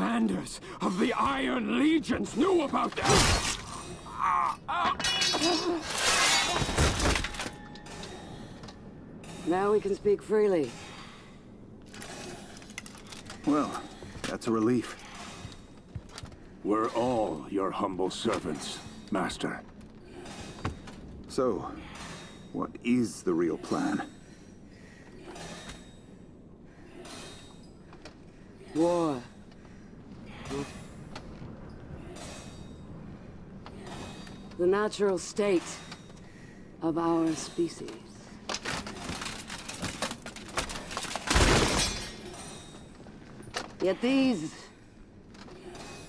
commanders of the Iron Legions knew about them! Now we can speak freely. Well, that's a relief. We're all your humble servants, Master. So, what is the real plan? War. The natural state of our species. Yet these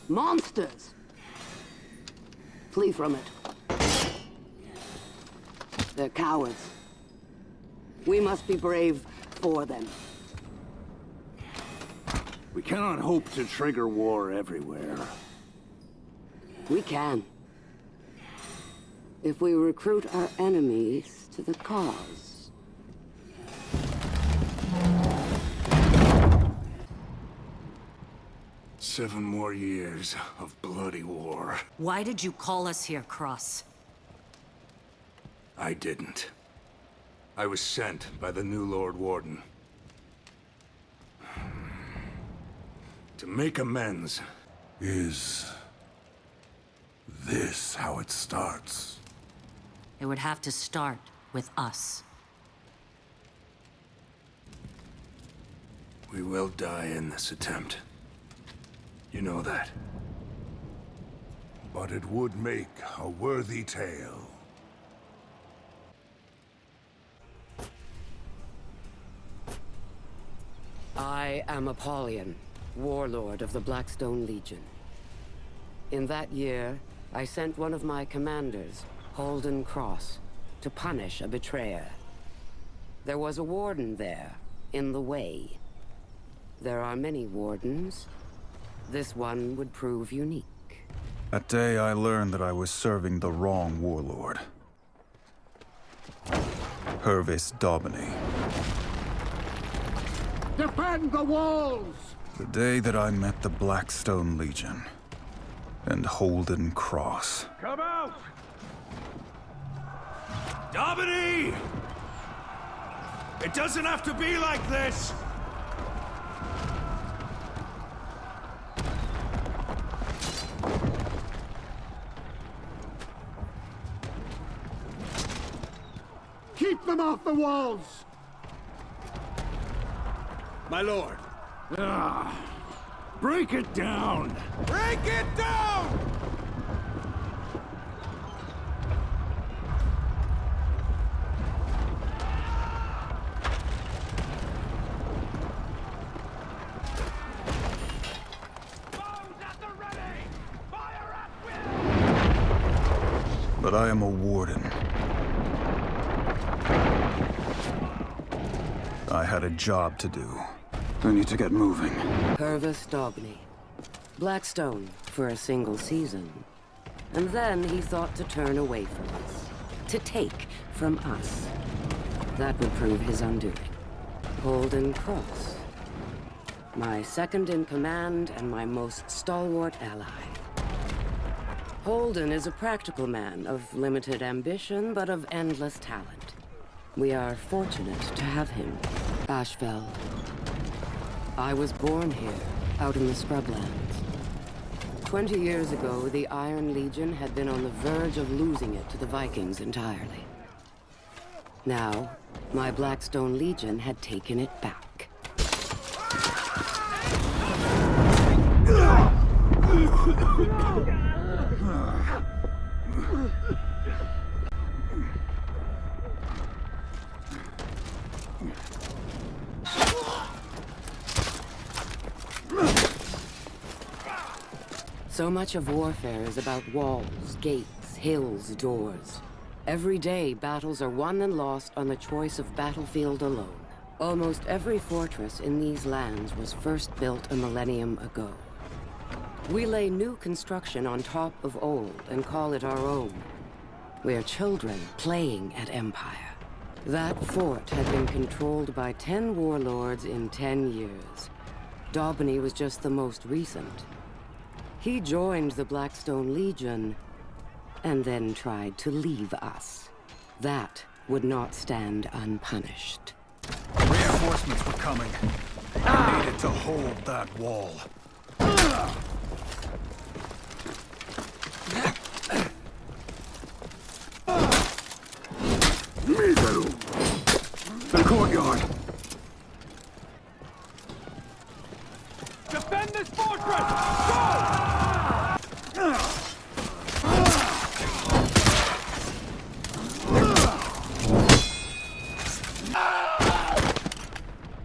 monsters flee from it. They're cowards. We must be brave for them. We cannot hope to trigger war everywhere. We can. If we recruit our enemies to the cause. 7 more years of bloody war. Why did you call us here, Cross? I didn't. I was sent by the new Lord Warden. To make amends. Is this how it starts? It would have to start with us. We will die in this attempt. You know that. But it would make a worthy tale. I am Apollyon, warlord of the Blackstone Legion. In that year, I sent one of my commanders, Holden Cross, to punish a betrayer. There was a warden there, in the way. There are many wardens. This one would prove unique. That day I learned that I was serving the wrong warlord. Hervis Daubeny. Defend the walls! The day that I met the Blackstone Legion and Holden Cross. Come out! Daubeny! It doesn't have to be like this! Keep them off the walls! My lord. Break it down! Break it down! But I am a warden. I had a job to do. I need to get moving. Hervis Daubeny. Blackstone for a single season. And then he thought to turn away from us. To take from us. That would prove his undoing. Holden Cross. My second in command and my most stalwart ally. Holden is a practical man of limited ambition, but of endless talent. We are fortunate to have him. Ashfell. I was born here, out in the scrublands. 20 years ago, the Iron Legion had been on the verge of losing it to the Vikings entirely. Now, my Blackstone Legion had taken it back. So much of warfare is about walls, gates, hills, doors. Every day, battles are won and lost on the choice of battlefield alone. Almost every fortress in these lands was first built a millennium ago. We lay new construction on top of old and call it our own. We are children playing at Empire. That fort had been controlled by 10 warlords in 10 years. Daubeny was just the most recent. He joined the Blackstone Legion, and then tried to leave us. That would not stand unpunished. Reinforcements were coming. We needed to hold that wall. The courtyard! Defend this fortress! Go!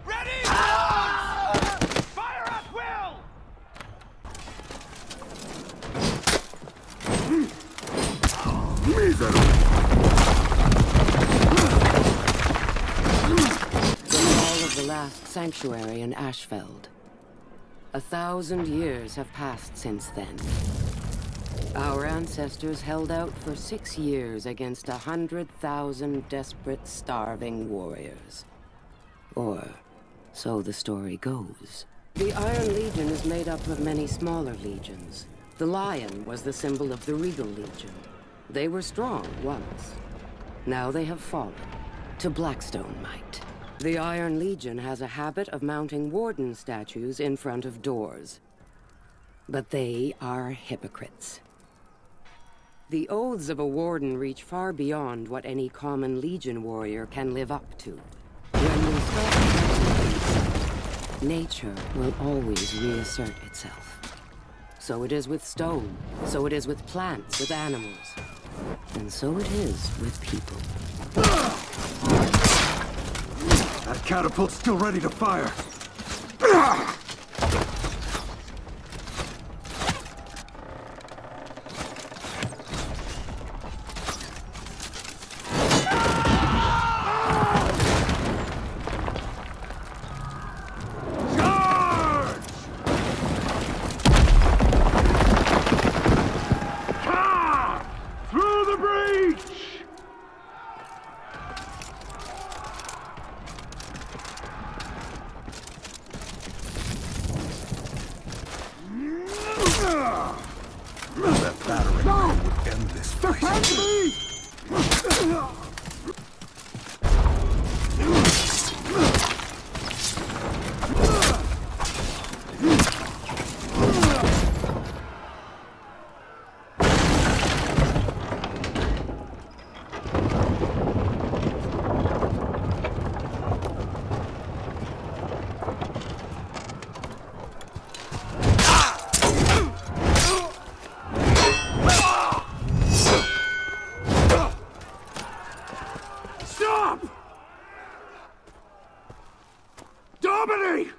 Ready! Fire at will! The fall of the last sanctuary in Ashfeld. 1,000 years have passed since then. Our ancestors held out for 6 years against 100,000 desperate, starving warriors. Or so the story goes. The Iron Legion is made up of many smaller legions. The lion was the symbol of the Regal Legion. They were strong once. Now they have fallen to Blackstone might. The Iron Legion has a habit of mounting warden statues in front of doors. But they are hypocrites. The oaths of a warden reach far beyond what any common Legion warrior can live up to. When we stop practicing, nature will always reassert itself. So it is with stone, so it is with plants, with animals. And so it is with people. That catapult's still ready to fire. That battering would end this fight. Daubeny!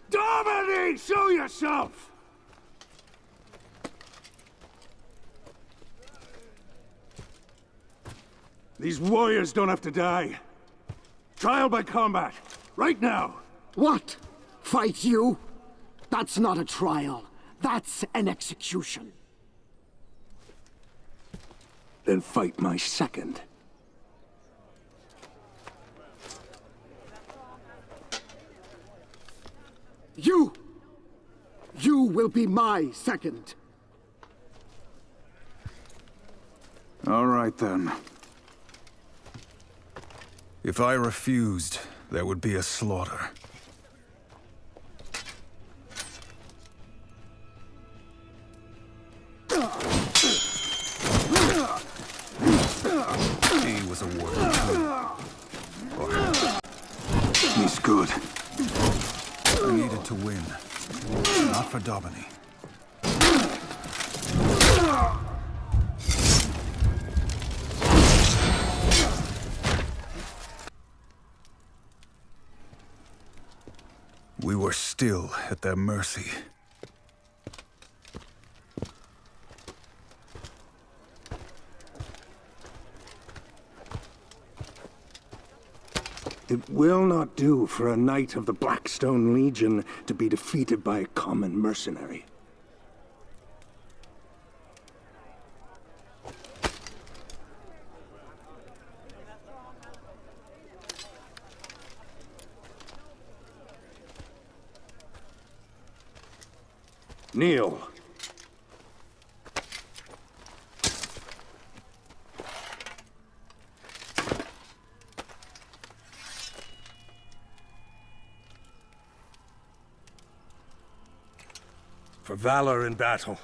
Daubeny! Show yourself! These warriors don't have to die. Trial by combat. Right now. What? Fight you? That's not a trial. That's an execution. Then fight my second. You will be my second. All right, then. If I refused, there would be a slaughter. He was a warrior too. He's good. I needed to win. Not for Daubeny. We were still at their mercy. It will not do for a knight of the Blackstone Legion to be defeated by a common mercenary. Kneel. For valor in battle,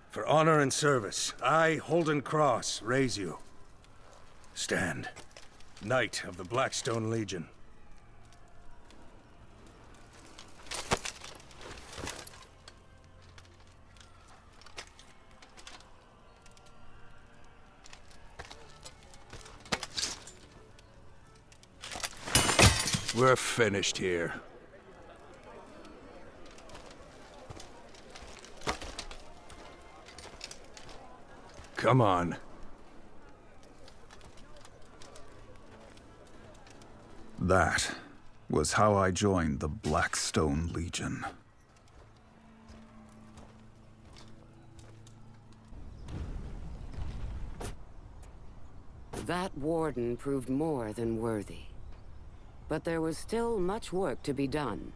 for honor and service, I, Holden Cross, raise you. Stand, Knight of the Blackstone Legion. We're finished here. Come on. That was how I joined the Blackstone Legion. That warden proved more than worthy. But there was still much work to be done.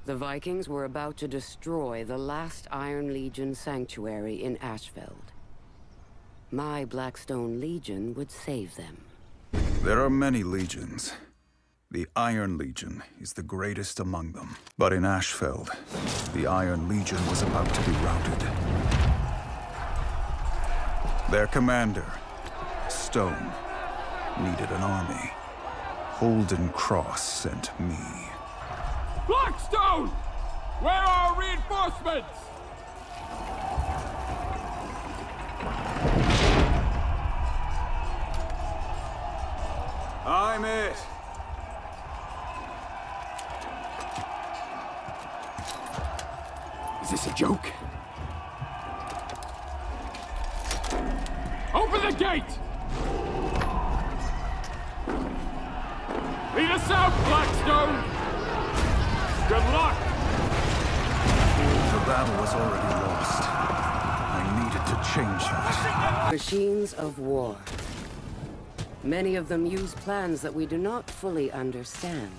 The Vikings were about to destroy the last Iron Legion sanctuary in Ashfeld. My Blackstone Legion would save them. There are many legions. The Iron Legion is the greatest among them. But in Ashfeld, the Iron Legion was about to be routed. Their commander, Stone, needed an army. Holden Cross sent me. Blackstone! Where are reinforcements? I'm it! Is this a joke? Open the gate! Lead us out, Blackstone! Good luck! The battle was already lost. I needed to change that. Machines of war. Many of them use plans that we do not fully understand.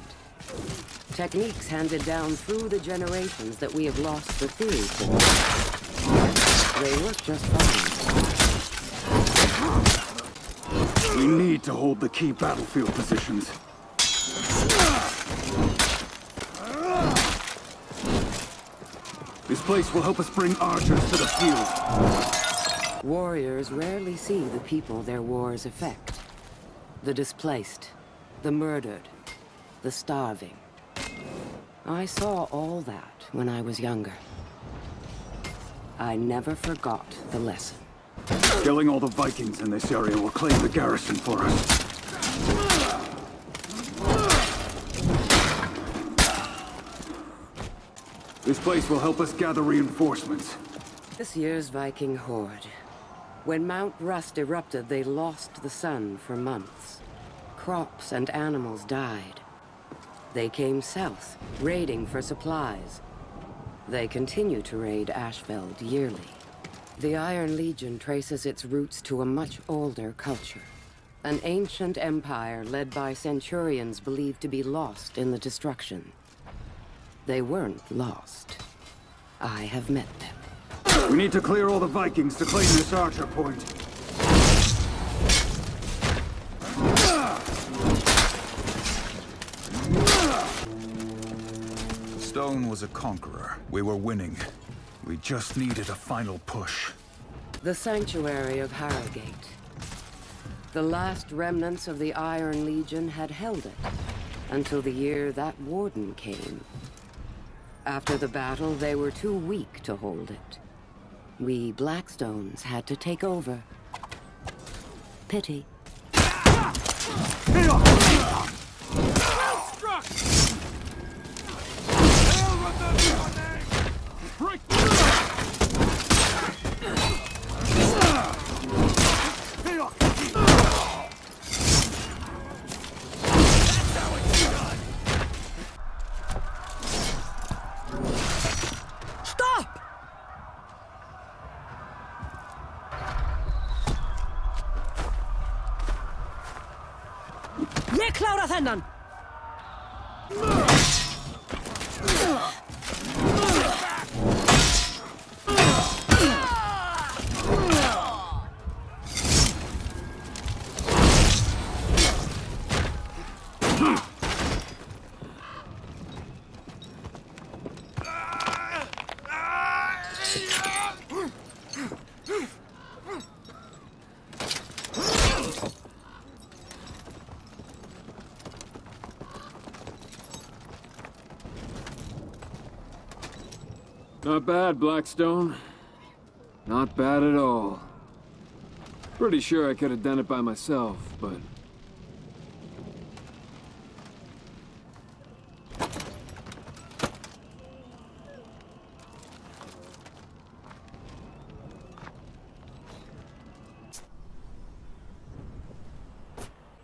Techniques handed down through the generations that we have lost the theory for. They work just fine. We need to hold the key battlefield positions. This place will help us bring archers to the field. Warriors rarely see the people their wars affect. The displaced, the murdered, the starving. I saw all that when I was younger. I never forgot the lesson. Killing all the Vikings in this area will claim the garrison for us. This place will help us gather reinforcements. This year's Viking horde. When Mount Rust erupted, they lost the sun for months. Crops and animals died. They came south, raiding for supplies. They continue to raid Ashfeld yearly. The Iron Legion traces its roots to a much older culture. An ancient empire led by centurions believed to be lost in the destruction. They weren't lost. I have met them. We need to clear all the Vikings to claim this archer point. Stone was a conqueror. We were winning. We just needed a final push. The sanctuary of Harrogate. The last remnants of the Iron Legion had held it until the year that warden came. After the battle, they were too weak to hold it. We Blackstones had to take over. Pity. Hennan! Not bad, Blackstone. Not bad at all. Pretty sure I could have done it by myself, but...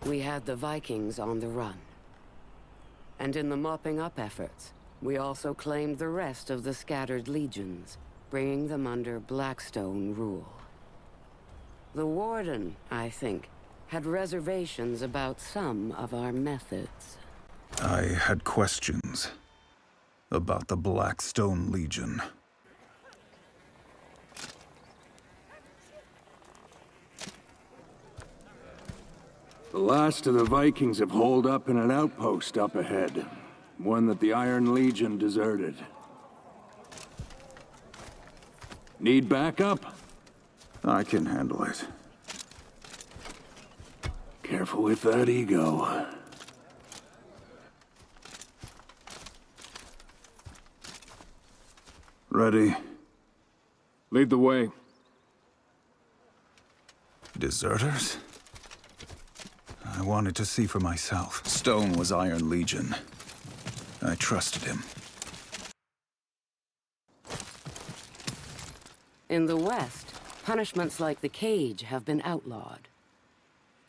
We had the Vikings on the run. And in the mopping up efforts, we also claimed the rest of the scattered legions, bringing them under Blackstone rule. The Warden, I think, had reservations about some of our methods. I had questions about the Blackstone Legion. The last of the Vikings have holed up in an outpost up ahead. One that the Iron Legion deserted. Need backup? I can handle it. Careful with that ego. Ready? Lead the way. Deserters? I wanted to see for myself. Stone was Iron Legion. I trusted him. In the West, punishments like the cage have been outlawed.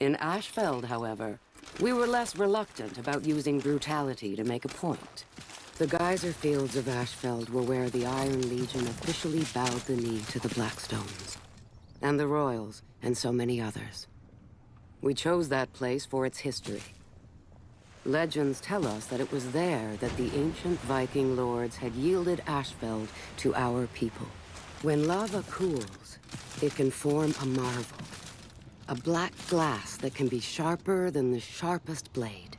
In Ashfeld, however, we were less reluctant about using brutality to make a point. The geyser fields of Ashfeld were where the Iron Legion officially bowed the knee to the Blackstones, and the Royals, and so many others. We chose that place for its history. Legends tell us that it was there that the ancient Viking lords had yielded Ashfeld to our people. When lava cools, it can form a marvel. A black glass that can be sharper than the sharpest blade.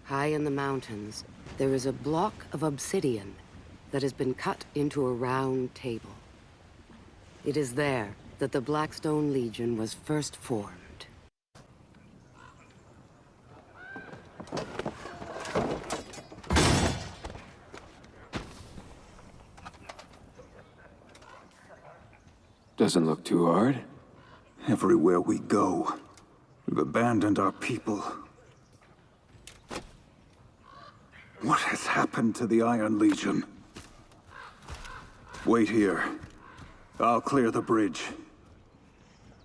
High in the mountains, there is a block of obsidian that has been cut into a round table. It is there that the Blackstone Legion was first formed. Doesn't look too hard. Everywhere we go, we've abandoned our people. What has happened to the Iron Legion? Wait here. I'll clear the bridge.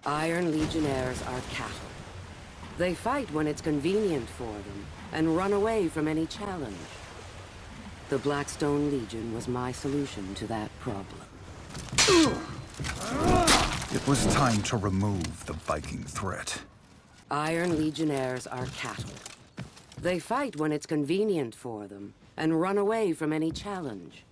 Iron Legionnaires are cattle. They fight when it's convenient for them, and run away from any challenge. The Blackstone Legion was my solution to that problem. It was time to remove the Viking threat. Iron Legionnaires are cattle. They fight when it's convenient for them, and run away from any challenge.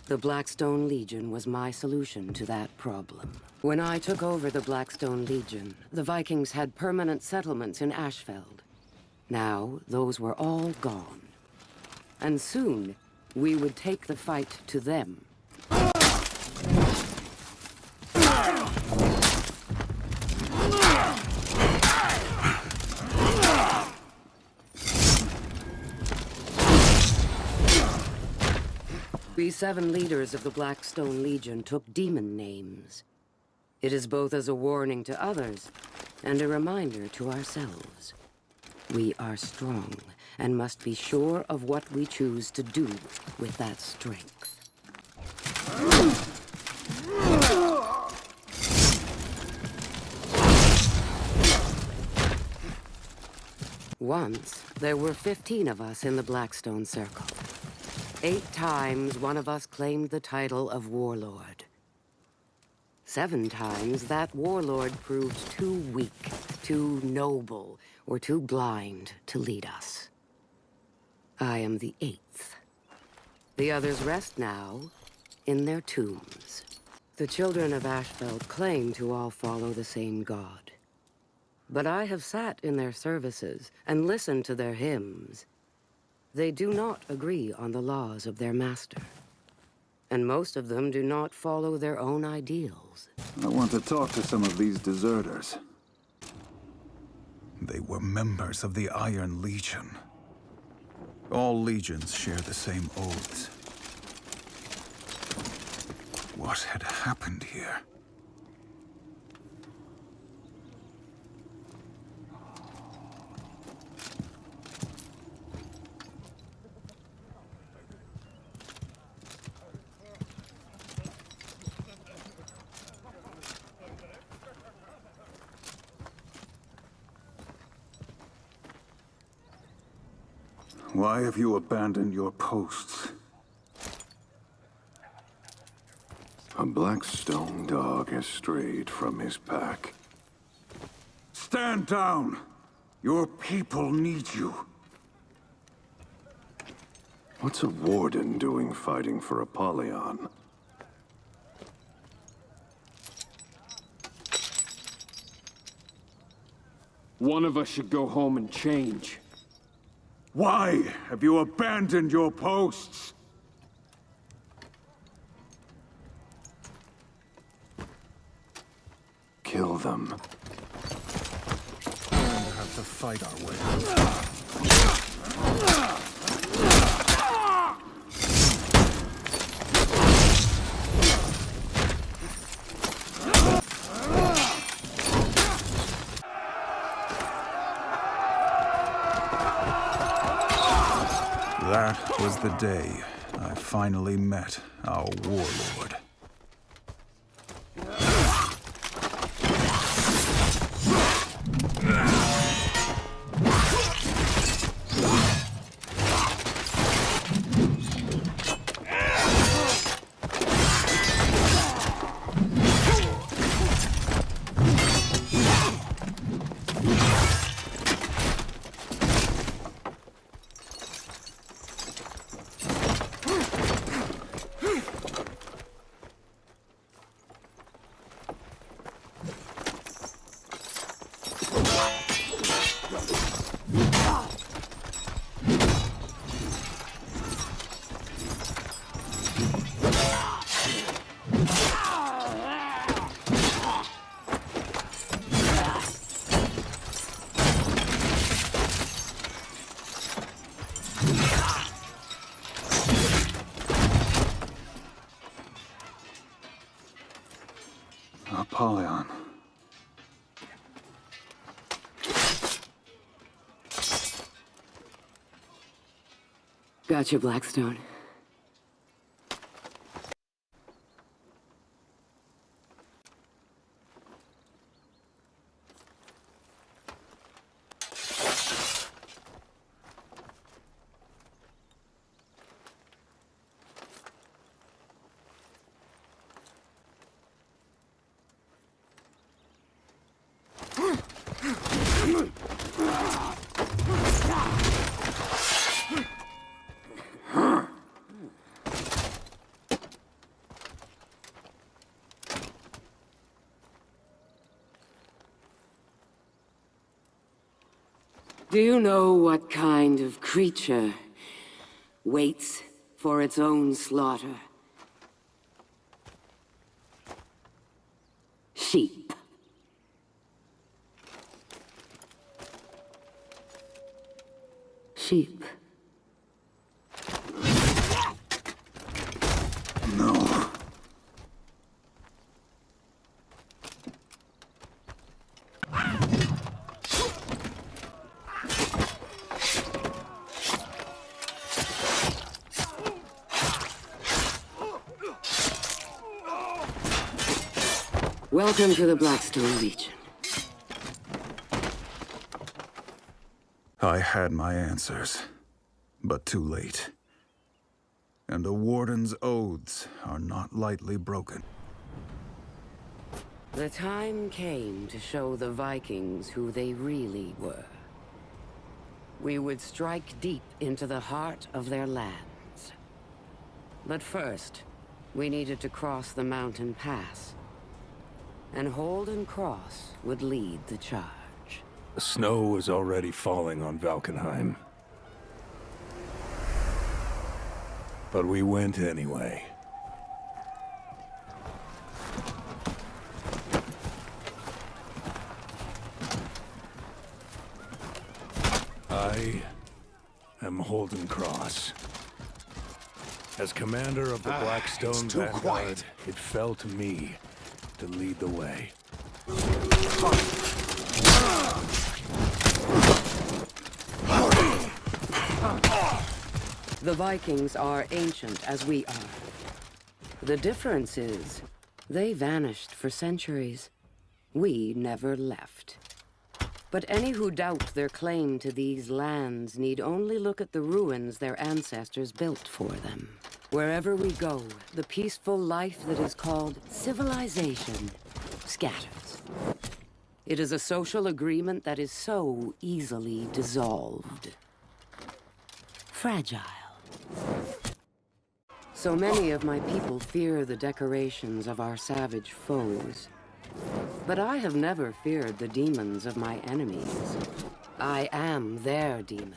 The Blackstone Legion was my solution to that problem. When I took over the Blackstone Legion, the Vikings had permanent settlements in Ashfeld. Now, those were all gone. And soon, we would take the fight to them. We 7 leaders of the Blackstone Legion took demon names. It is both as a warning to others and a reminder to ourselves. We are strong and must be sure of what we choose to do with that strength. Once, there were 15 of us in the Blackstone Circle. 8 times, one of us claimed the title of warlord. 7 times, that warlord proved too weak, too noble, or too blind to lead us. I am the 8th. The others rest now in their tombs. The children of Ashfeld claim to all follow the same god. But I have sat in their services and listened to their hymns. They do not agree on the laws of their master. And most of them do not follow their own ideals. I want to talk to some of these deserters. They were members of the Iron Legion. All legions share the same oaths. What had happened here? Why have you abandoned your posts? A Blackstone dog has strayed from his pack. Stand down! Your people need you. What's a warden doing fighting for Apollyon? One of us should go home and change. Why have you abandoned your posts? Kill them. We're going to have to fight our way. That was the day I finally met our warlord. Apollyon. Gotcha, Blackstone. Do you know what kind of creature waits for its own slaughter? Sheep. Sheep. No. Welcome to the Blackstone Legion. I had my answers, but too late. And a warden's oaths are not lightly broken. The time came to show the Vikings who they really were. We would strike deep into the heart of their lands. But first, we needed to cross the mountain pass. And Holden Cross would lead the charge. The snow was already falling on Valkenheim. But we went anyway. I am Holden Cross. As commander of the Blackstone it's too Vanguard, quiet. it fell to me to lead the way. The Vikings are ancient as we are. The difference is, they vanished for centuries. We never left. But any who doubt their claim to these lands need only look at the ruins their ancestors built for them. Wherever we go, the peaceful life that is called civilization scatters. It is a social agreement that is so easily dissolved. Fragile. So many of my people fear the decorations of our savage foes. But I have never feared the demons of my enemies. I am their demon.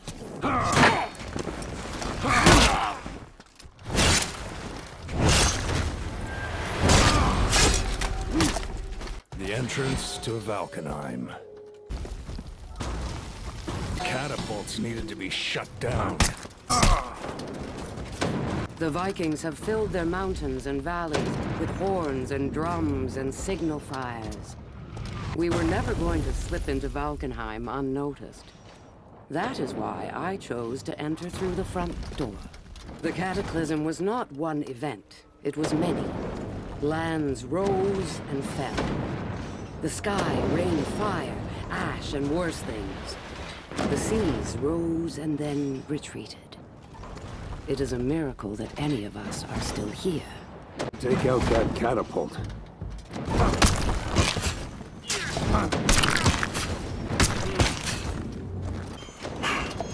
The entrance to Valkenheim. Catapults needed to be shut down. The Vikings have filled their mountains and valleys with horns and drums and signal fires. We were never going to slip into Valkenheim unnoticed. That is why I chose to enter through the front door. The cataclysm was not one event, it was many. Lands rose and fell. The sky rained fire, ash, and worse things. The seas rose and then retreated. It is a miracle that any of us are still here. Take out that catapult.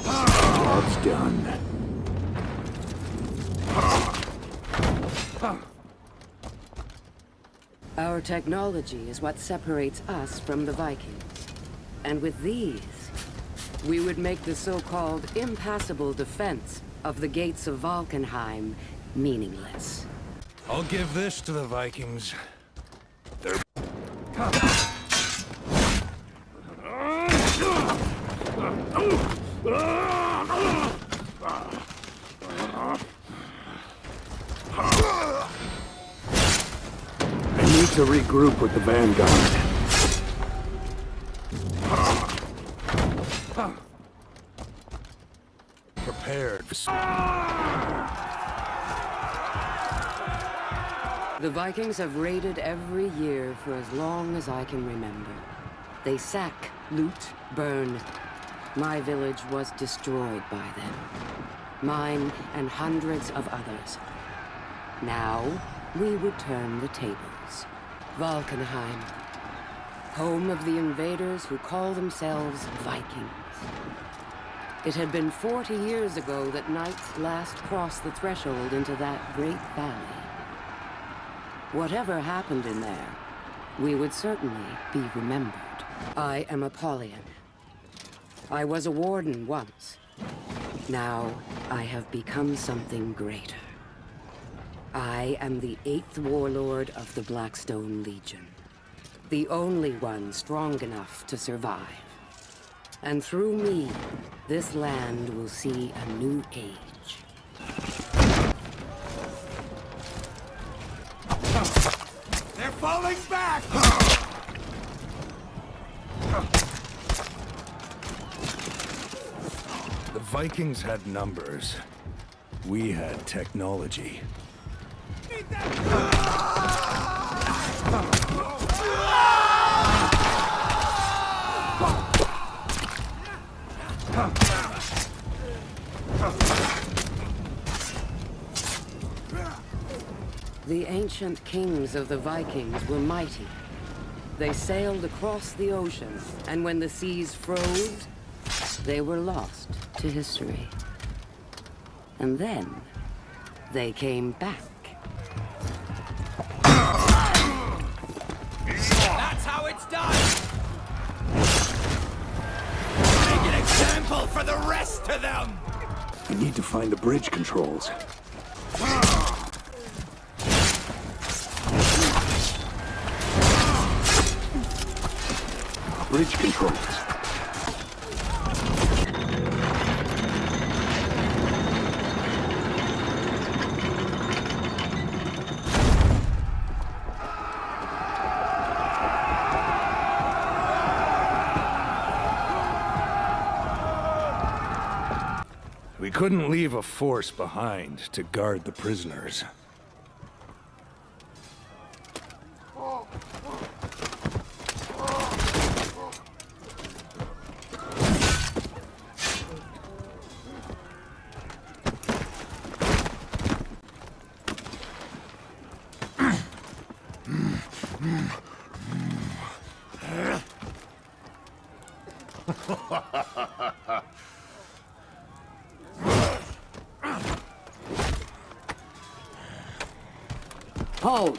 Job's done. Our technology is what separates us from the Vikings. And with these, we would make the so-called impassable defense of the gates of Valkenheim meaningless. I'll give this to the Vikings. They're... I need to regroup with the Vanguard. prepared. The Vikings have raided every year for as long as I can remember. They sack, loot, burn. My village was destroyed by them. Mine and hundreds of others. Now, we would turn the tables. Valkenheim, home of the invaders who call themselves Vikings. It had been 40 years ago that Knights last crossed the threshold into that great valley. Whatever happened in there, we would certainly be remembered. I am Apollyon. I was a warden once. Now, I have become something greater. I am the 8th warlord of the Blackstone Legion. The only one strong enough to survive. And through me, this land will see a new age. They're falling back! The Vikings had numbers. We had technology. The ancient kings of the Vikings were mighty. They sailed across the ocean, and when the seas froze, they were lost to history. And then, they came back. That's how it's done! Make an example for the rest of them! I need to find the bridge controls. Bridge controls. couldn't leave a force behind to guard the prisoners. Hold!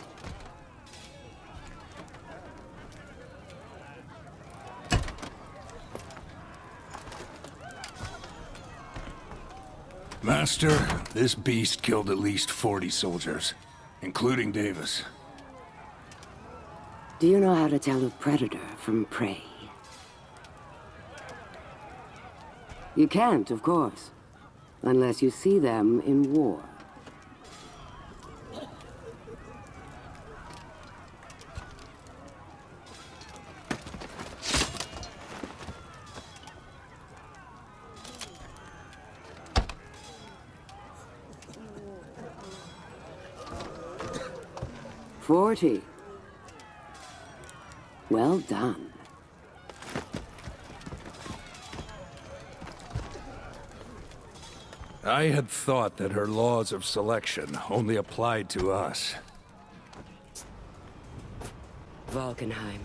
Master, this beast killed at least 40 soldiers, including Davis. Do you know how to tell a predator from prey? You can't, of course, unless you see them in war. "40. Well done. I had thought that her laws of selection only applied to us. Valkenheim.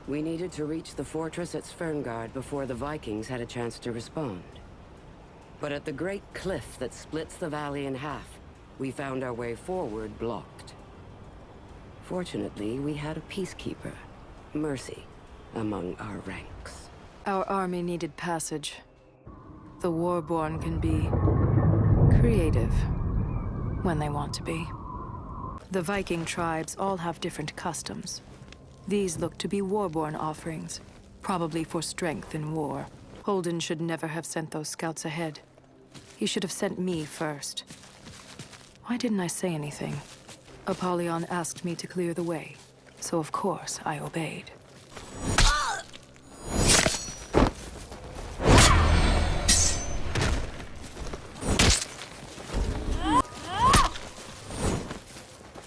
We needed to reach the fortress at Sverngard before the Vikings had a chance to respond. But at the great cliff that splits the valley in half, we found our way forward blocked. Fortunately, we had a peacekeeper, Mercy, among our ranks. Our army needed passage. The Warborn can be creative when they want to be. The Viking tribes all have different customs. These look to be Warborn offerings, probably for strength in war. Holden should never have sent those scouts ahead. He should have sent me first. Why didn't I say anything? Apollyon asked me to clear the way, so of course I obeyed.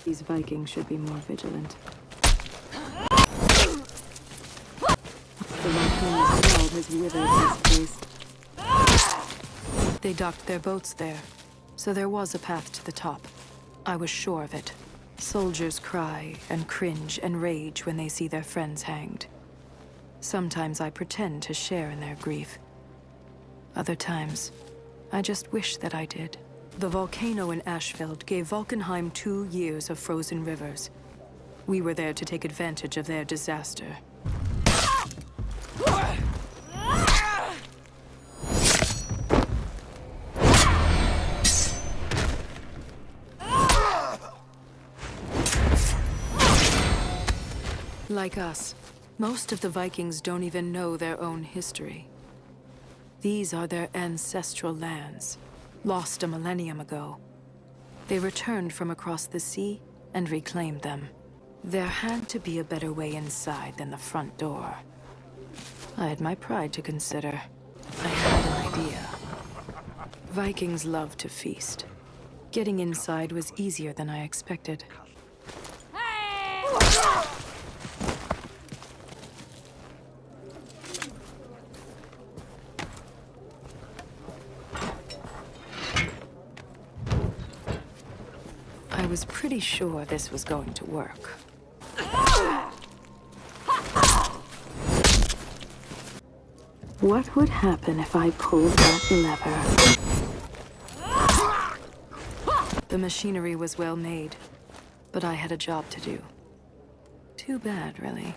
These Vikings should be more vigilant. The volcano's world has withered this place. They docked their boats there, so there was a path to the top. I was sure of it. Soldiers cry and cringe and rage when they see their friends hanged. Sometimes I pretend to share in their grief. Other times, I just wish that I did. The volcano in Ashfeld gave Valkenheim 2 years of frozen rivers. We were there to take advantage of their disaster. Like us, most of the Vikings don't even know their own history. These are their ancestral lands, lost a millennium ago. They returned from across the sea and reclaimed them. There had to be a better way inside than the front door. I had my pride to consider. I had an idea. Vikings love to feast. Getting inside was easier than I expected. I was pretty sure this was going to work. What would happen if I pulled that lever? The machinery was well made, but I had a job to do. Too bad, really.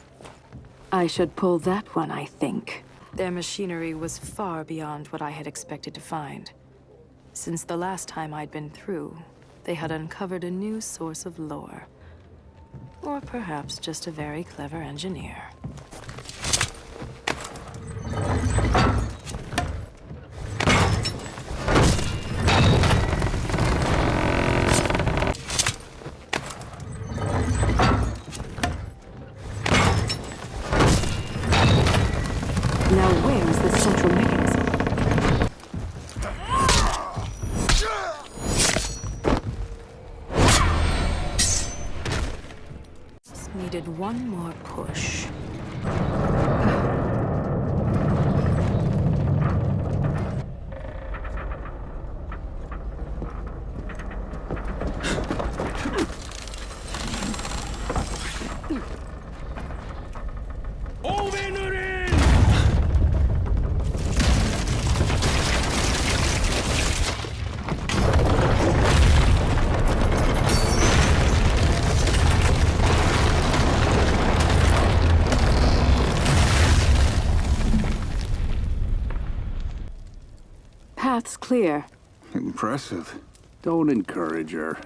I should pull that one, I think. Their machinery was far beyond what I had expected to find. Since the last time I'd been through, they had uncovered a new source of lore. Or perhaps just a very clever engineer. Now where is the central mechanism? Needed one more push. Path's clear. Impressive. Don't encourage her.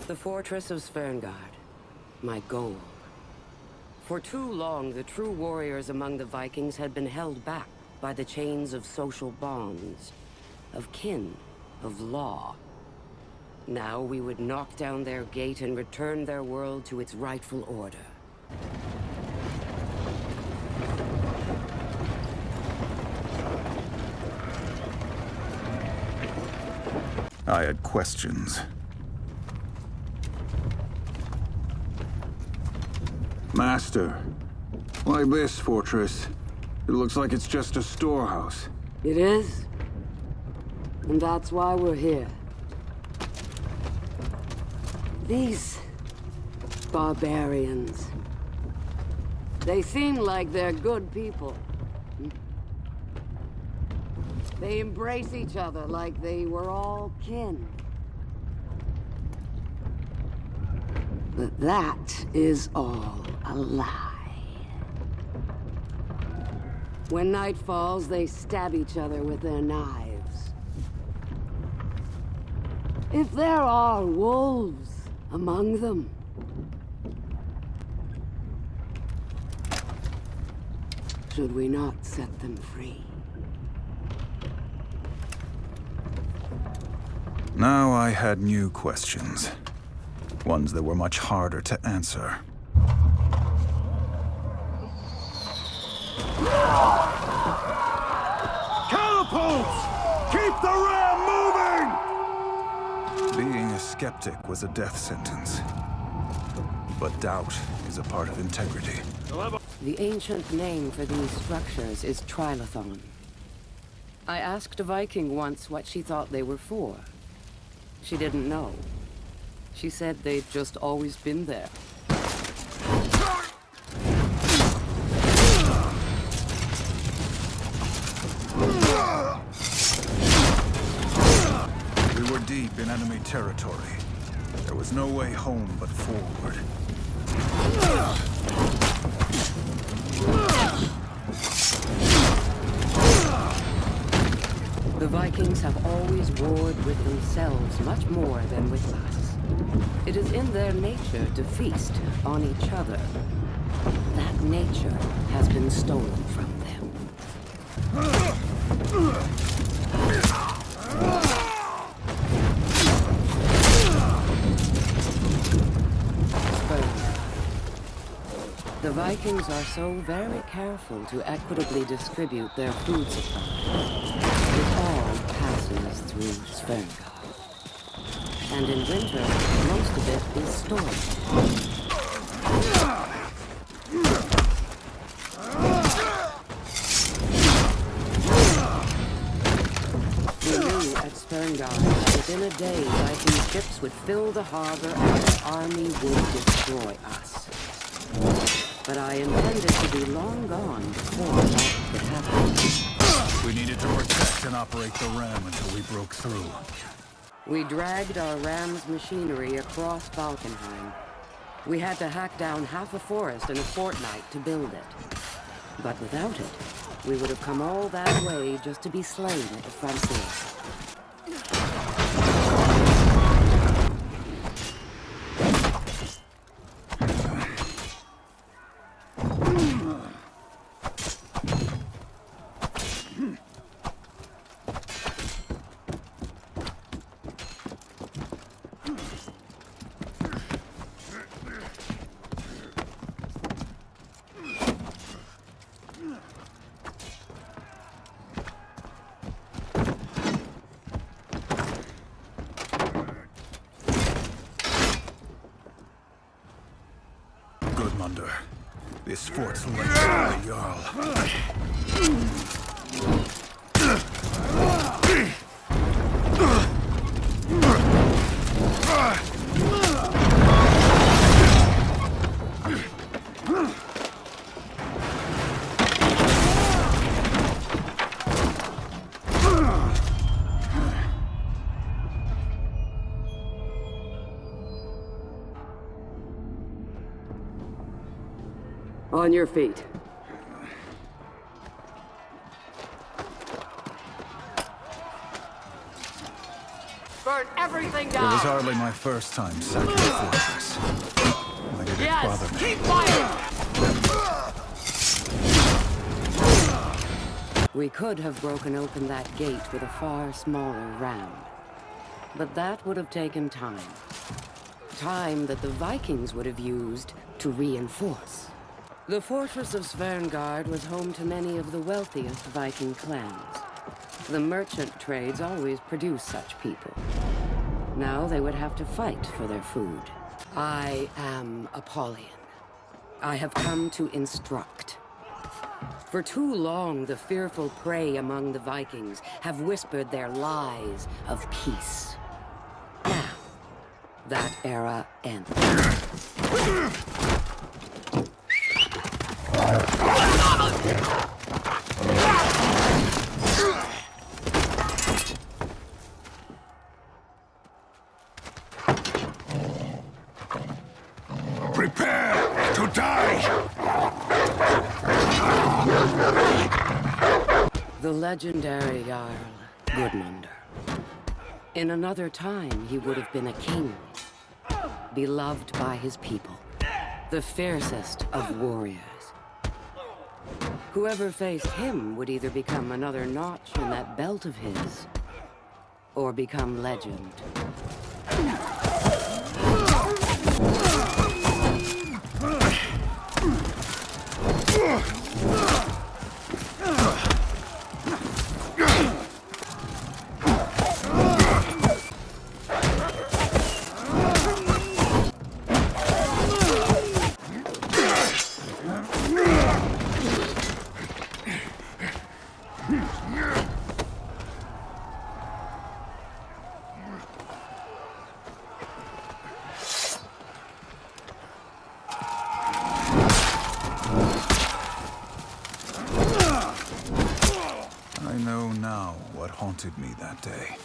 The fortress of Sverngard. My goal. For too long, the true warriors among the Vikings had been held back by the chains of social bonds, of kin, of law. Now we would knock down their gate and return their world to its rightful order. I had questions. Master, why this fortress? It looks like it's just a storehouse. It is. And that's why we're here. These barbarians. They seem like they're good people. They embrace each other like they were all kin. But that is all a lie. When night falls, they stab each other with their knives. If there are wolves among them, should we not set them free? Now I had new questions. Ones that were much harder to answer. Catapults! Keep the ram moving! Being a skeptic was a death sentence. But doubt is a part of integrity. The ancient name for these structures is Trilithon. I asked a Viking once what she thought they were for. She didn't know. She said they'd just always been there. We were deep in enemy territory. There was no way home but forward. The Vikings have always warred with themselves much more than with us. It is in their nature to feast on each other. That nature has been stolen from them. The Vikings are so very careful to equitably distribute their food supply. It all passes through Sverngard. And in winter, most of it is stored. We knew at Sverngard that within a day, Viking ships would fill the harbor and the army would destroy us. But I intended to be long gone before that could happen. We needed to protect and operate the ram until we broke through. We dragged our ram's machinery across Valkenheim. We had to hack down half a forest in a fortnight to build it. But without it, we would have come all that way just to be slain at the frontier. Commander. This fort's legend of the Jarl. On your feet. Burn everything down! It was hardly my first time sacking a fortress. Why did it bother me? Keep fighting! We could have broken open that gate with a far smaller ram. But that would have taken time. Time that the Vikings would have used to reinforce. The fortress of Sverngard was home to many of the wealthiest Viking clans. The merchant trades always produced such people. Now they would have to fight for their food. I am Apollyon. I have come to instruct. For too long, the fearful prey among the Vikings have whispered their lies of peace. Now, that era ends. Prepare to die! The legendary Jarl Gudmundr. In another time, he would have been a king, beloved by his people, the fiercest of warriors. Whoever faced him would either become another notch in that belt of his, or become legend. I know now what haunted me that day.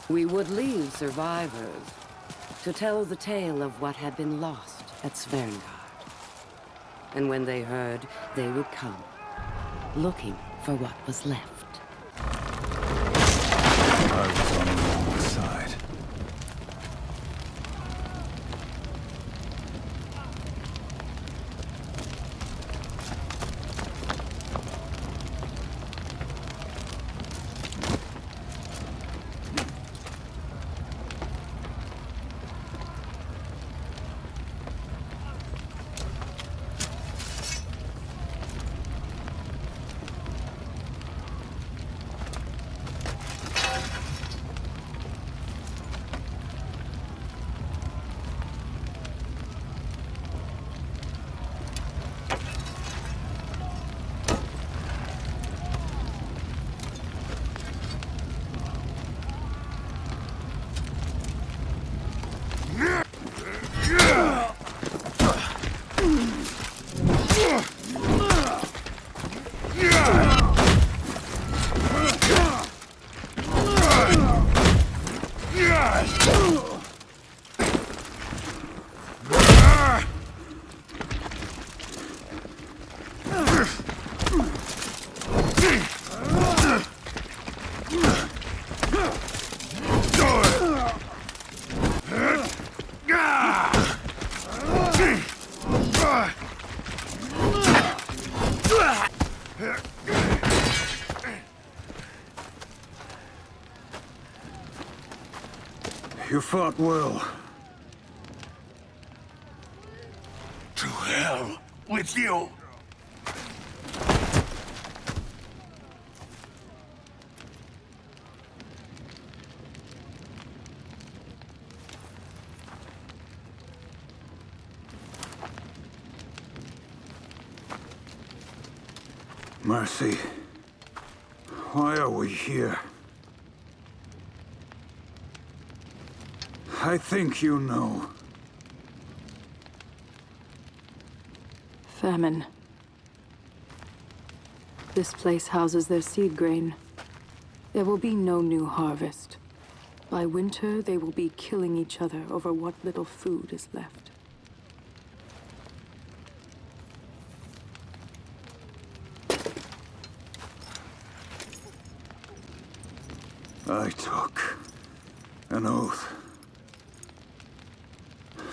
We would leave survivors to tell the tale of what had been lost at Sverngard. And when they heard, they would come, looking for what was left. I was on the wrong side. You fought well. To hell with you! Mercy. Why are we here? I think you know. Famine. This place houses their seed grain. There will be no new harvest. By winter, they will be killing each other over what little food is left. I took an oath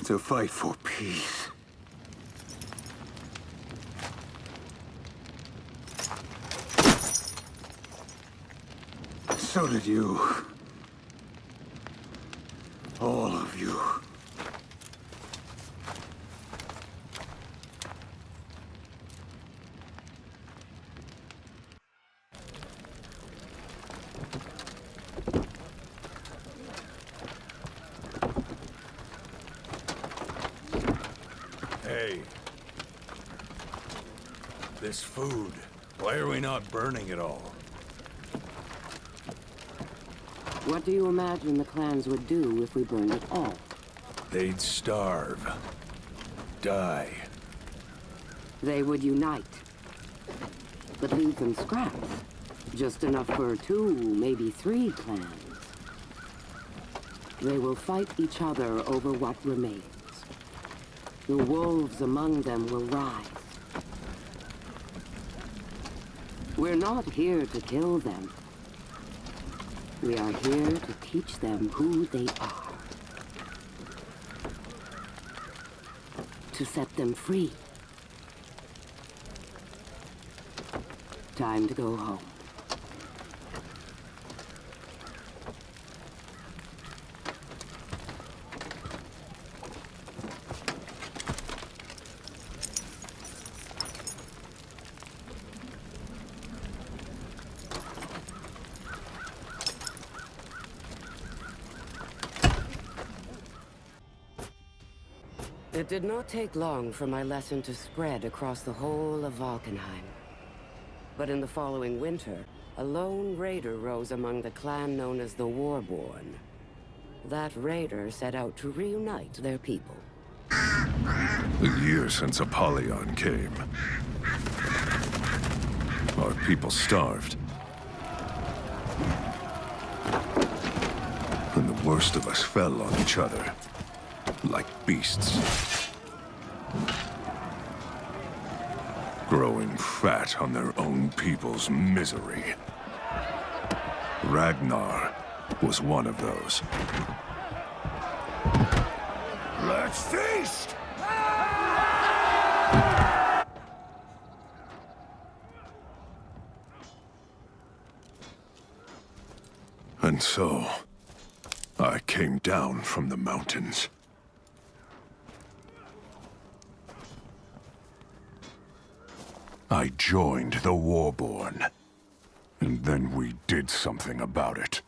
to fight for peace. So did you. All of you. Hey. This food. Why are we not burning it all? What do you imagine the clans would do if we burned it all? They'd starve. Die. They would unite. But leave them scraps. Just enough for 2, maybe 3 clans. They will fight each other over what remains. The wolves among them will rise. We're not here to kill them. We are here to teach them who they are. To set them free. Time to go home. It did not take long for my lesson to spread across the whole of Valkenheim. But in the following winter, a lone raider rose among the clan known as the Warborn. That raider set out to reunite their people. A year since Apollyon came. Our people starved. And the worst of us fell on each other. Like beasts. Growing fat on their own people's misery. Ragnar was one of those. Let's feast! And so, I came down from the mountains. I joined the Warborn. And then we did something about it.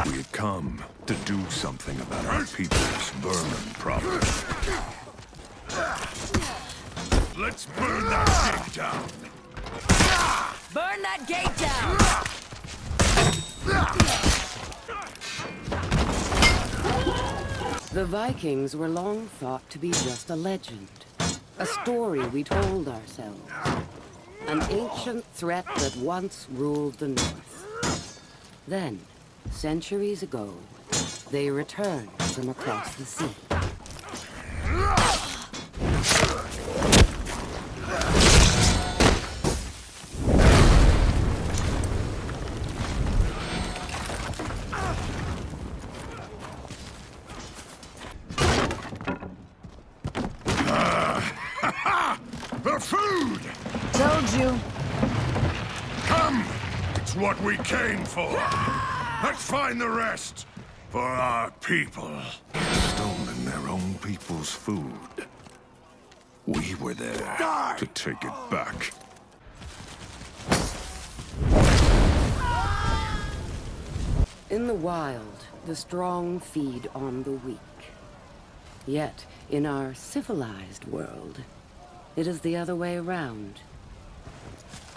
We had come to do something about our people's vermin problem. Let's burn that gate down! Burn that gate down! The Vikings were long thought to be just a legend. A story we told ourselves. An ancient threat that once ruled the North. Then, centuries ago, they returned from across the sea. The food! Told you. Come! It's what we came for. Let's find the rest for our people. Stolen their own people's food. We were there to take it back. In the wild, the strong feed on the weak. Yet, in our civilized world, it is the other way around.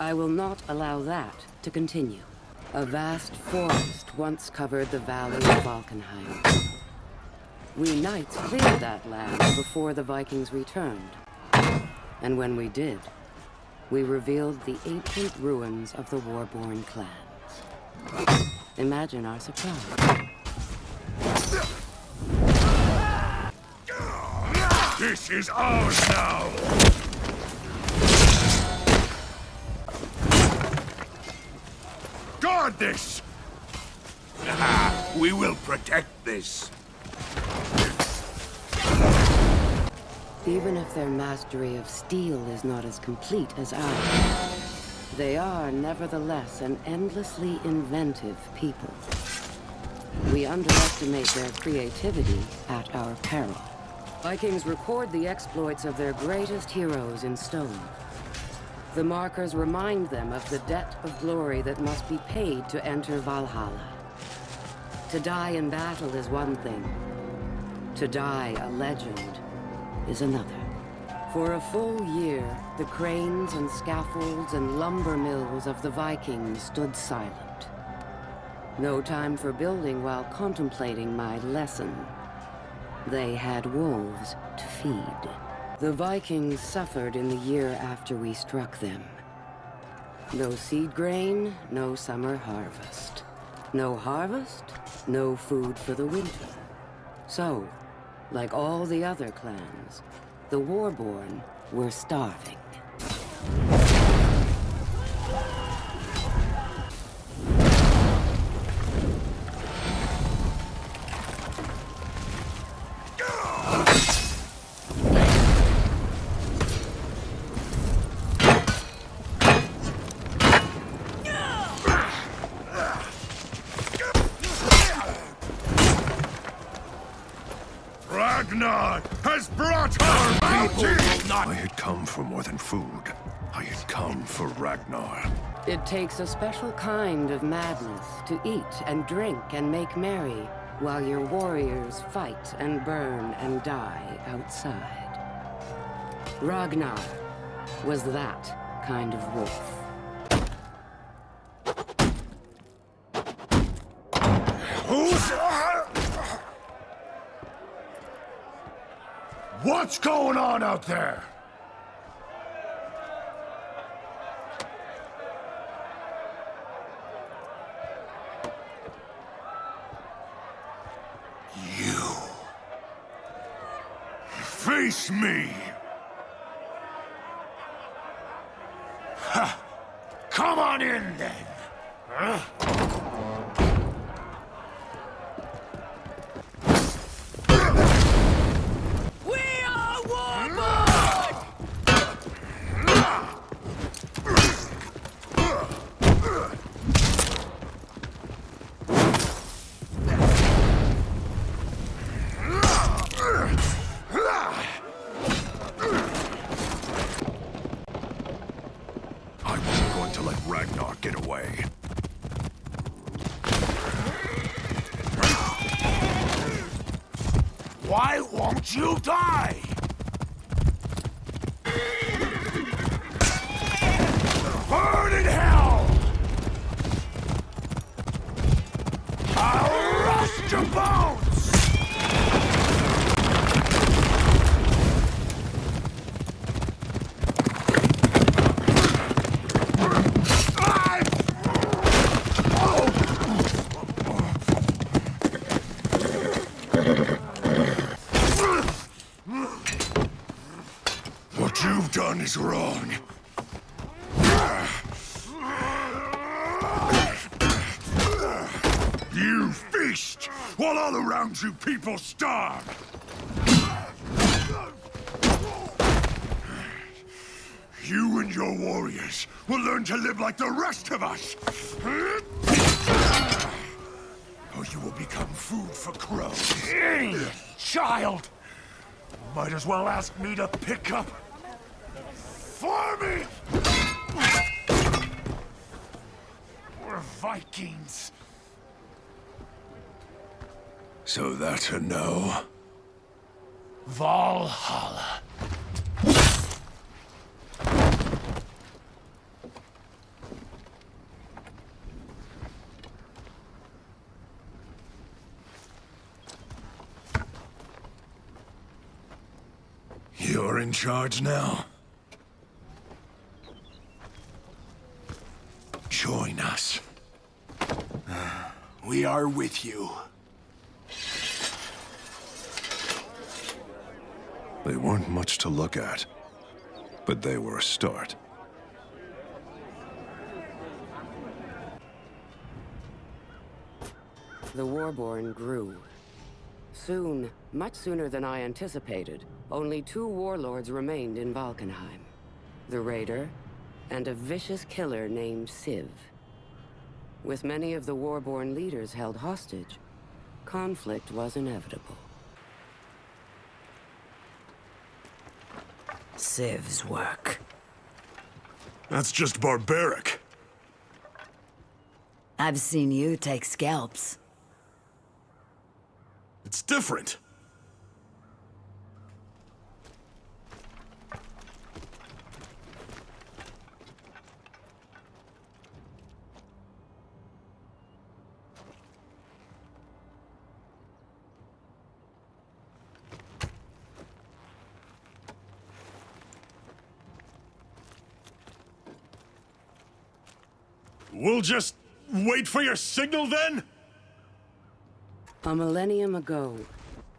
I will not allow that to continue. A vast forest once covered the valley of Valkenheim. We Knights cleared that land before the Vikings returned. And when we did, we revealed the ancient ruins of the war-born clans. Imagine our surprise. This is ours now! Guard this! We will protect this. Even if their mastery of steel is not as complete as ours, they are nevertheless an endlessly inventive people. We underestimate their creativity at our peril. Vikings record the exploits of their greatest heroes in stone. The markers remind them of the debt of glory that must be paid to enter Valhalla. To die in battle is one thing. To die a legend is another. For a full year, the cranes and scaffolds and lumber mills of the Vikings stood silent. No time for building while contemplating my lesson. They had wolves to feed. The Vikings suffered in the year after we struck them. No seed grain, no summer harvest. No harvest, no food for the winter. So, like all the other clans, the Warborn were starving. Ragnar has brought our bounty! I had come for more than food. I had come for Ragnar. It takes a special kind of madness to eat and drink and make merry while your warriors fight and burn and die outside. Ragnar was that kind of wolf. What's going on out there? You. Face me! Ha! Come on in, then! Huh? Why won't you die? Burn in hell! I'll rust your bones! What you've done is wrong. You feast while all around you people starve. You and your warriors will learn to live like the rest of us. Or you will become food for crows. Child! Might as well ask me to pick up for me! We're Vikings. So that's a no? Valhalla. You're in charge now? Join us. We are with you. They weren't much to look at, but they were a start. The Warborn grew. Soon, much sooner than I anticipated, only 2 warlords remained in Valkenheim. The Raider, and a vicious killer named Civ. With many of the Warborn leaders held hostage, conflict was inevitable. Civ's work. That's just barbaric. I've seen you take scalps. It's different. We'll just wait for your signal then? A millennium ago,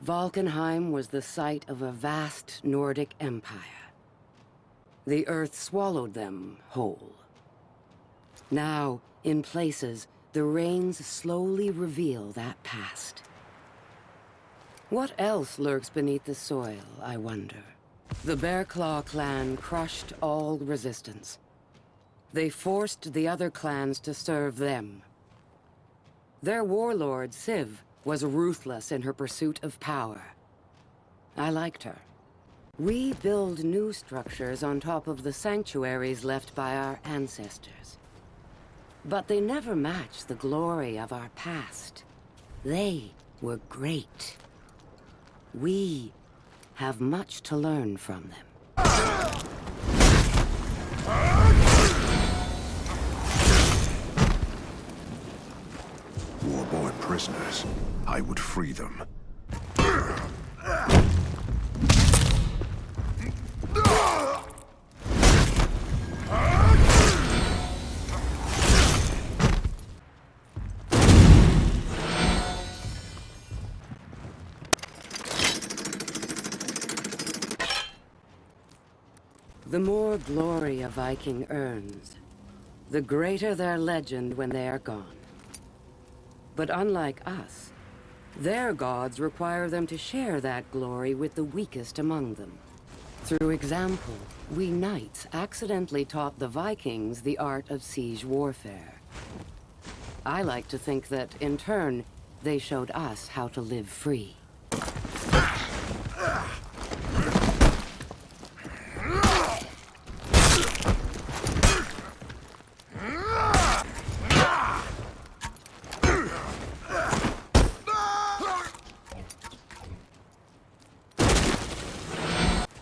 Valkenheim was the site of a vast Nordic empire. The earth swallowed them whole. Now, in places, the rains slowly reveal that past. What else lurks beneath the soil, I wonder? The Bearclaw clan crushed all resistance. They forced the other clans to serve them. Their warlord, Civ, was ruthless in her pursuit of power. I liked her. We build new structures on top of the sanctuaries left by our ancestors. But they never match the glory of our past. They were great. We have much to learn from them. Warborn prisoners. I would free them. The more glory a Viking earns, the greater their legend when they are gone. But unlike us, their gods require them to share that glory with the weakest among them. Through example, we Knights accidentally taught the Vikings the art of siege warfare. I like to think that, in turn, they showed us how to live free.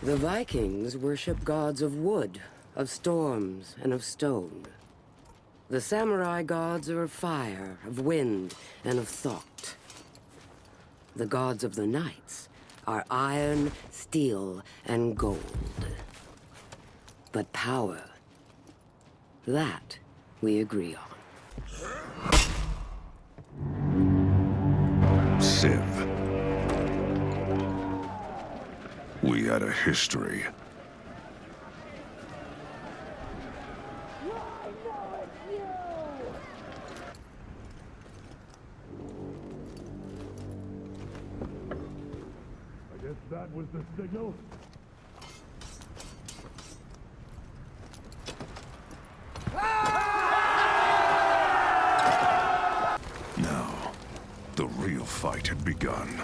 The Vikings worship gods of wood, of storms, and of stone. The samurai gods are of fire, of wind, and of thought. The gods of the Knights are iron, steel, and gold. But power, that we agree on. Civ. We had a history. I guess that was the signal. Now, the real fight had begun.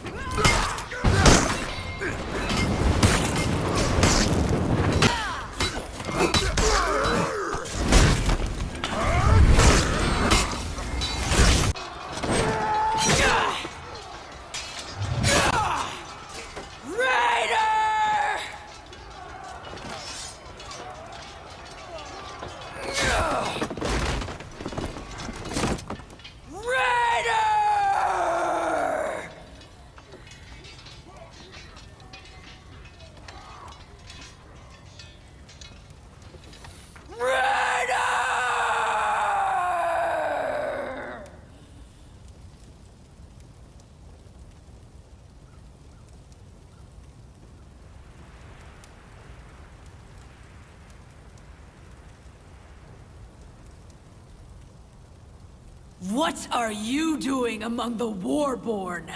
What are you doing among the Warborn?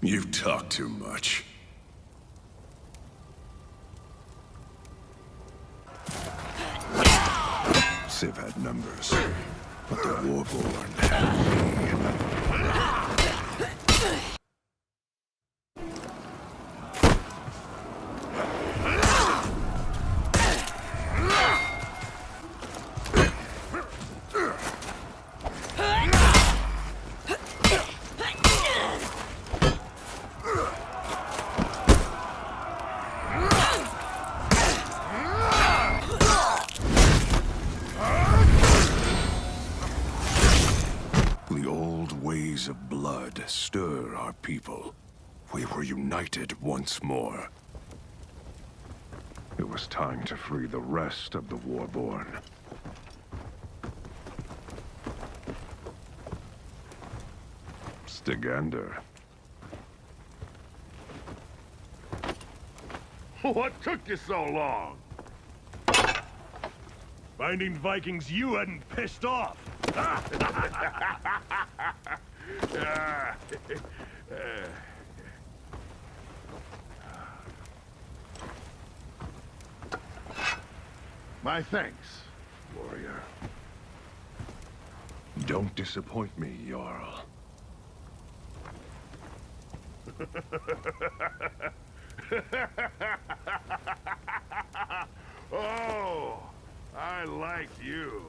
You talk too much. Civ had numbers, but the Warborn had me. Of blood stir our people. We were united once more. It was time to free the rest of the Warborn. Stygander. What took you so long? Finding Vikings you hadn't pissed off. My thanks, warrior. Don't disappoint me, Jarl. Oh, I like you.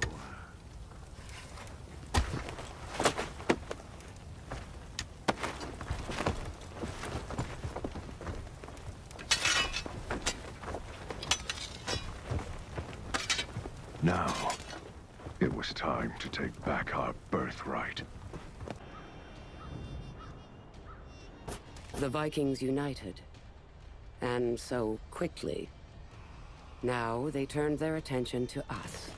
Now, it was time to take back our birthright. The Vikings united. And so quickly. Now they turned their attention to us.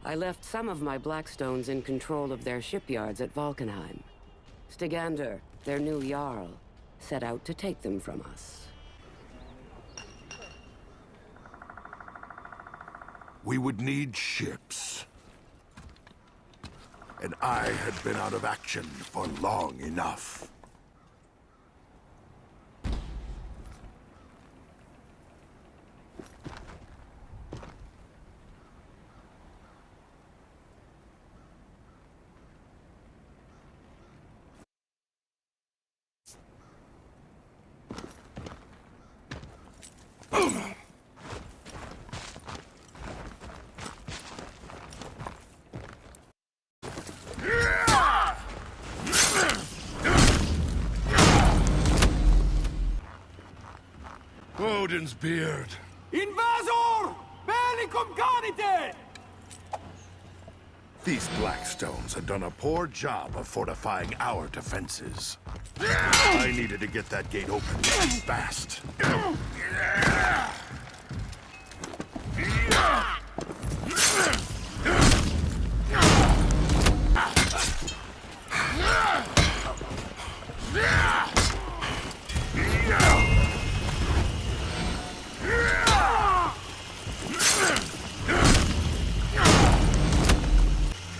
I left some of my Blackstones in control of their shipyards at Valkenheim. Stygander, their new Jarl, set out to take them from us. We would need ships. And I had been out of action for long enough. Odin's beard. Invasor! Bellicum carite! These Blackstones had done a poor job of fortifying our defenses. I needed to get that gate open and fast.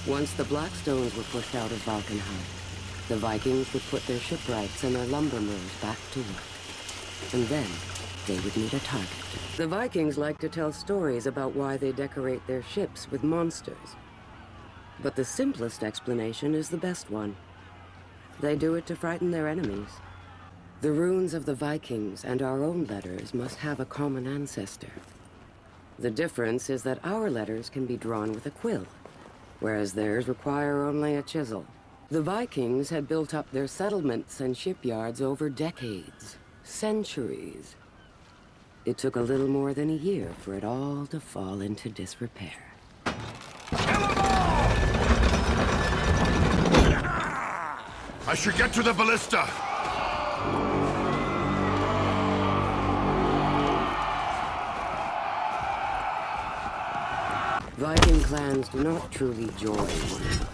Once the Blackstones were pushed out of Valkenheim, the Vikings would put their shipwrights and their lumber mills back to work. And then, they would need a target. The Vikings like to tell stories about why they decorate their ships with monsters. But the simplest explanation is the best one. They do it to frighten their enemies. The runes of the Vikings and our own letters must have a common ancestor. The difference is that our letters can be drawn with a quill, whereas theirs require only a chisel. The Vikings had built up their settlements and shipyards over decades, centuries. It took a little more than a year for it all to fall into disrepair. I should get to the ballista! Viking clans do not truly join one another.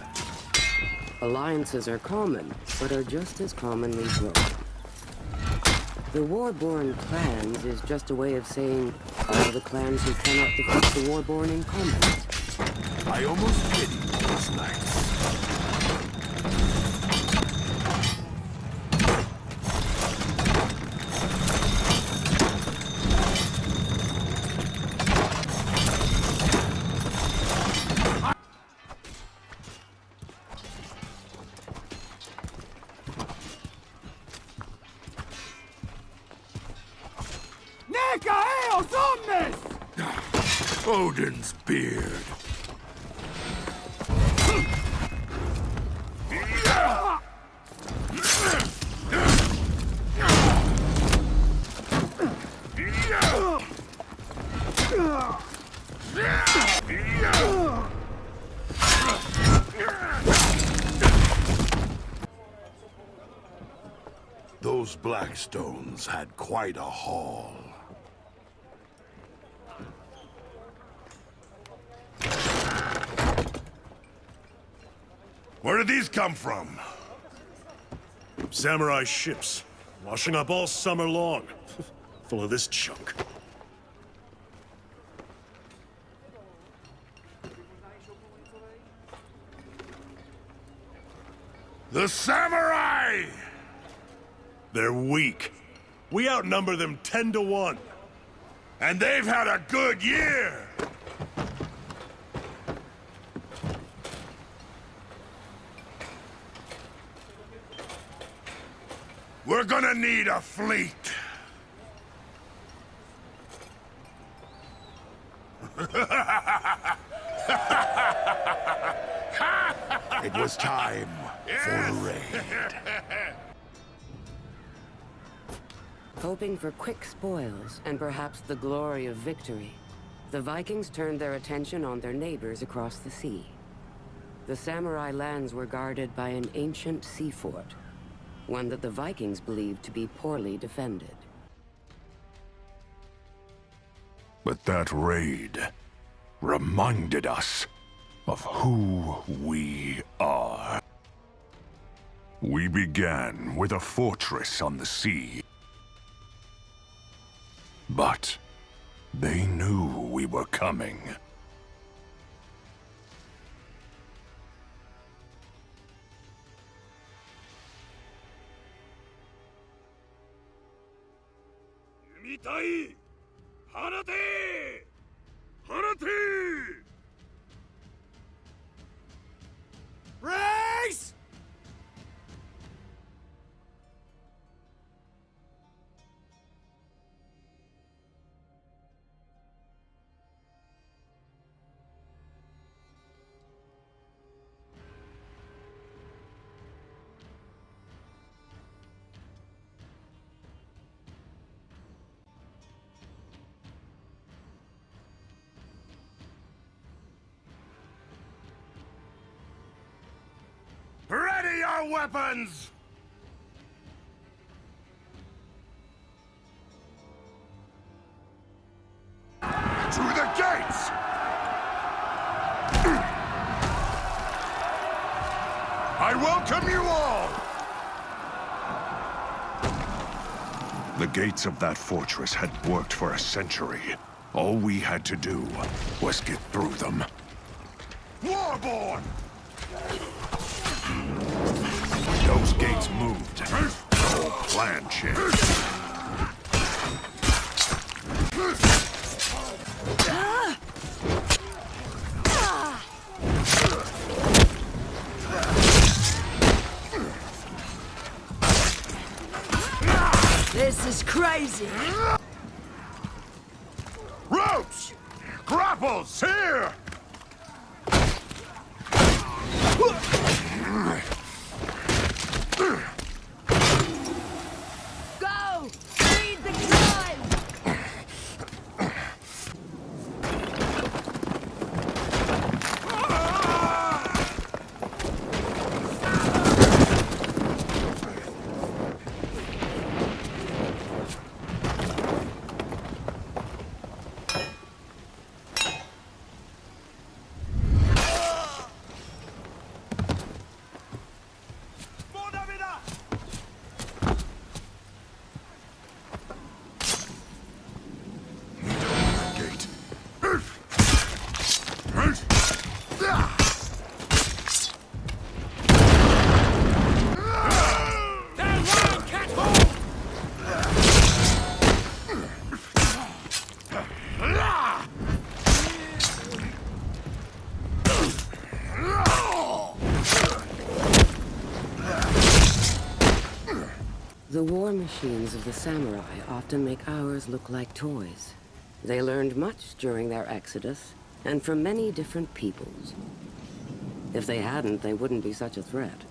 Alliances are common, but are just as commonly broken. The Warborn clans is just a way of saying all the clans who cannot defeat the Warborn in combat. I almost pity you. those knights. Odin's beard. Those Blackstones had quite a haul. Where did these come from? Samurai ships, washing up all summer long. Full of this junk. The samurai! They're weak. We outnumber them 10 to 1. And they've had a good year! We're gonna need a fleet. It was time for a raid. Hoping for quick spoils and perhaps the glory of victory, the Vikings turned their attention on their neighbors across the sea. The samurai lands were guarded by an ancient sea fort, one that the Vikings believed to be poorly defended. But that raid reminded us of who we are. We began with a fortress on the sea. But they knew we were coming. Race! Ready your weapons! To the gates! I welcome you all! The gates of that fortress had worked for a century. All we had to do was get through them. Warborn! Those gates moved. The whole plan changed. This is crazy. Ropes! Grapples! Here! Go! Lead the climb! The war machines of the samurai often make ours look like toys. They learned much during their exodus, and from many different peoples. If they hadn't, they wouldn't be such a threat.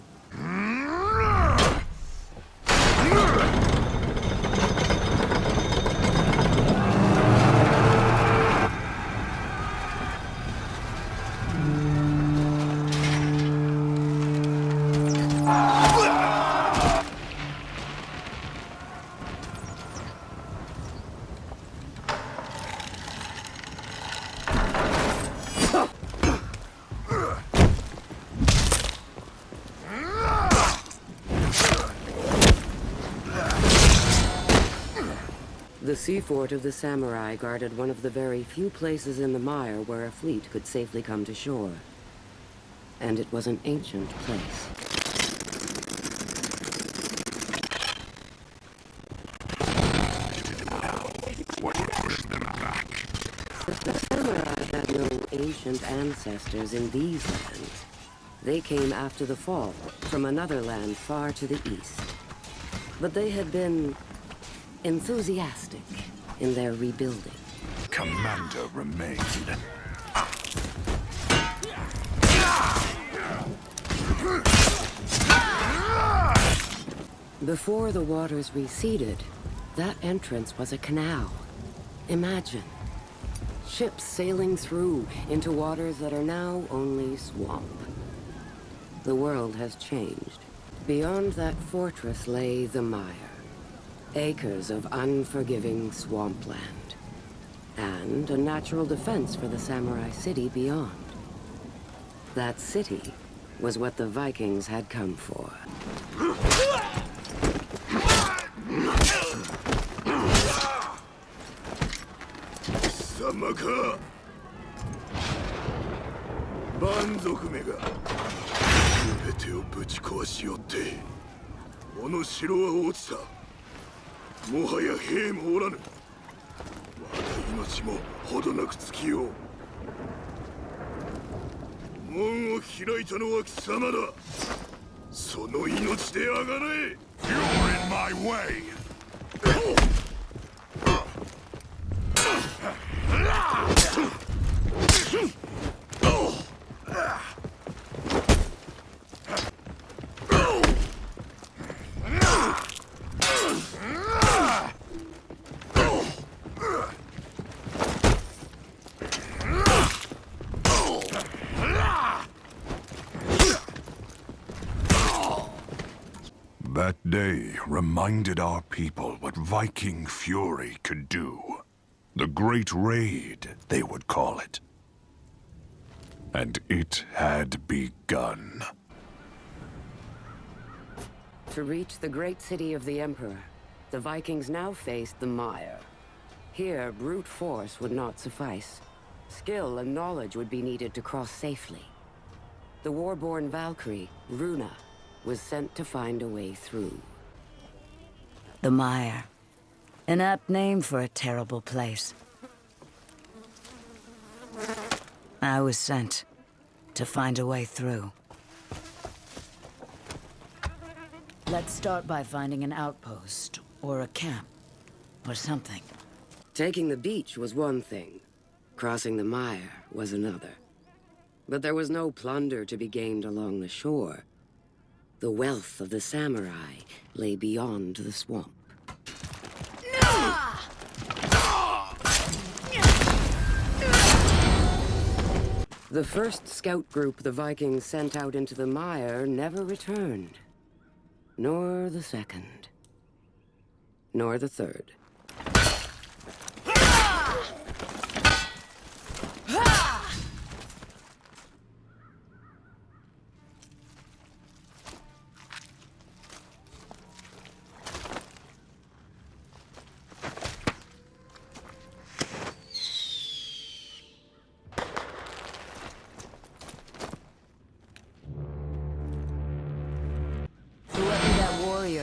The seafort of the samurai guarded one of the very few places in the mire where a fleet could safely come to shore. And it was an ancient place. What would push them back? But the samurai had no ancient ancestors in these lands. They came after the fall from another land far to the east. But they had been enthusiastic in their rebuilding. Commander remained. Before the waters receded, that entrance was a canal. Imagine. Ships sailing through into waters that are now only swamp. The world has changed. Beyond that fortress lay the mire. Acres of unforgiving swampland. And a natural defense for the samurai city beyond. That city was what the Vikings had come for. Samaka! Banzoku me ga全てをぶち壊しよって、この城は落ちた。もはや兵もおらぬ。我が命もほどなく尽きよう。門を開いたのは貴様だ。その命であがれ。You're in my way. That day reminded our people what Viking fury could do. The Great Raid, they would call it. And it had begun. To reach the great city of the Emperor, the Vikings now faced the mire. Here, brute force would not suffice. Skill and knowledge would be needed to cross safely. The war-born Valkyrie, Runa, was sent to find a way through. The mire. An apt name for a terrible place. I was sent to find a way through. Let's start by finding an outpost, or a camp, or something. Taking the beach was one thing. Crossing the mire was another. But there was no plunder to be gained along the shore. The wealth of the samurai lay beyond the swamp. The first scout group the Vikings sent out into the mire never returned. Nor the second. Nor the third.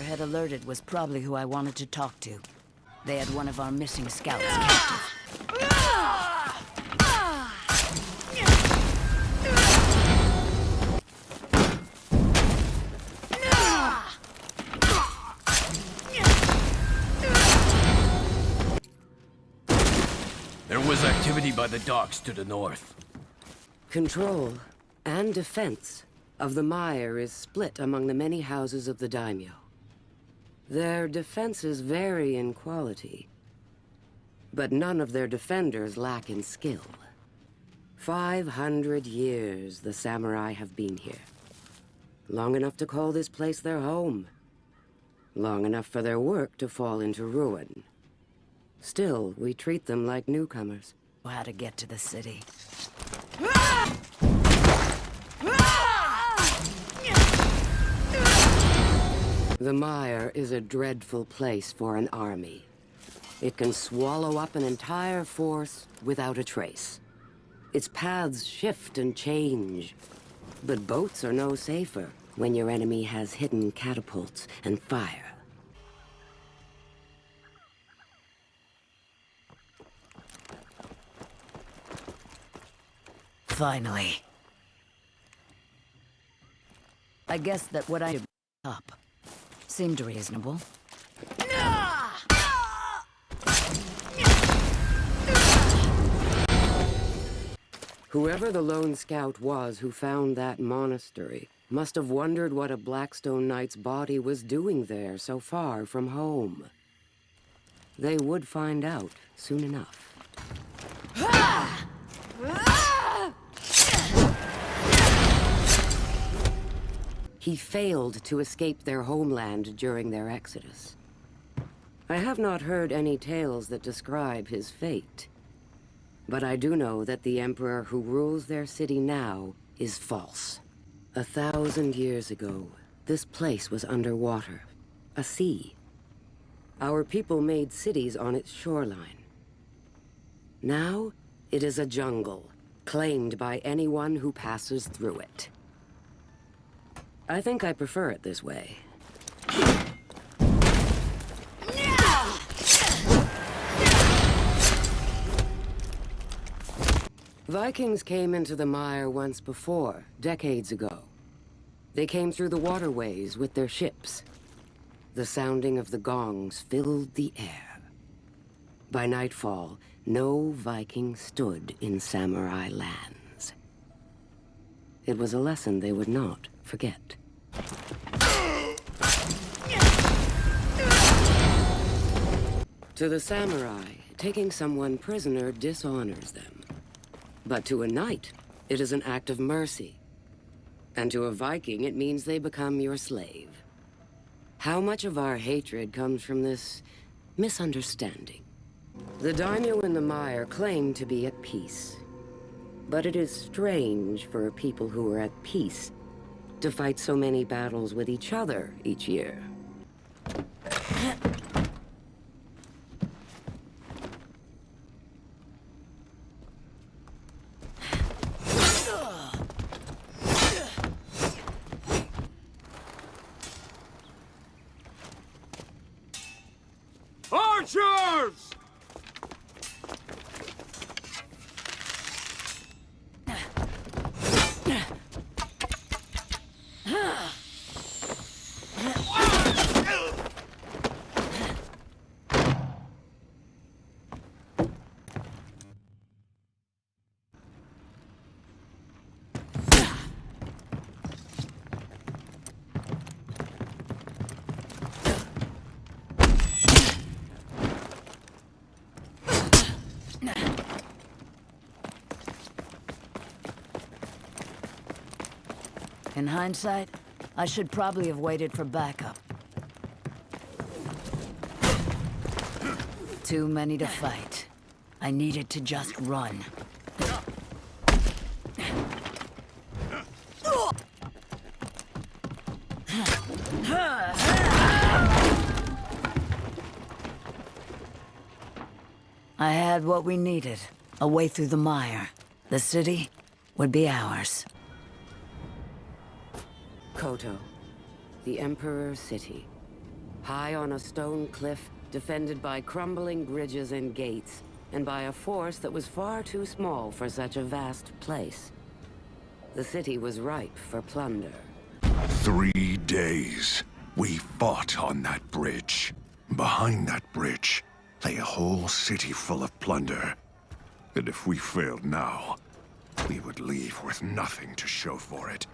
Had alerted was probably who I wanted to talk to. They had one of our missing scouts captive. was activity by the docks to the north. Control and defense of the mire is split among the many houses of the daimyo. Their defenses vary in quality, but none of their defenders lack in skill. 500 years the samurai have been here. Long enough to call this place their home. Long enough for their work to fall into ruin. Still, we treat them like newcomers. How to get to the city. The mire is a dreadful place for an army. It can swallow up an entire force without a trace. Its paths shift and change, but boats are no safer when your enemy has hidden catapults and fire. Finally. I guess that what I did up seemed reasonable. Whoever the lone scout was who found that monastery must have wondered what a Blackstone knight's body was doing there so far from home. They would find out soon enough. He failed to escape their homeland during their exodus. I have not heard any tales that describe his fate. But I do know that the emperor who rules their city now is false. 1,000 years ago, this place was underwater, a sea. Our people made cities on its shoreline. Now, it is a jungle, claimed by anyone who passes through it. I think I prefer it this way. Vikings came into the mire once before, decades ago. They came through the waterways with their ships. The sounding of the gongs filled the air. By nightfall, no Viking stood in samurai lands. It was a lesson they would not forget. To the samurai, taking someone prisoner dishonors them. But to a knight, it is an act of mercy. And to a Viking, it means they become your slave. How much of our hatred comes from this misunderstanding? The daimyo in the mire claim to be at peace. But it is strange for a people who are at peace to fight so many battles with each other each year. Archers! In hindsight, I should probably have waited for backup. Too many to fight. I needed to just run. I had what we needed. A way through the mire. The city would be ours. Koto, the Emperor's city. High on a stone cliff, defended by crumbling bridges and gates, and by a force that was far too small for such a vast place. The city was ripe for plunder. 3 days. We fought on that bridge. Behind that bridge lay a whole city full of plunder. And if we failed now, we would leave with nothing to show for it.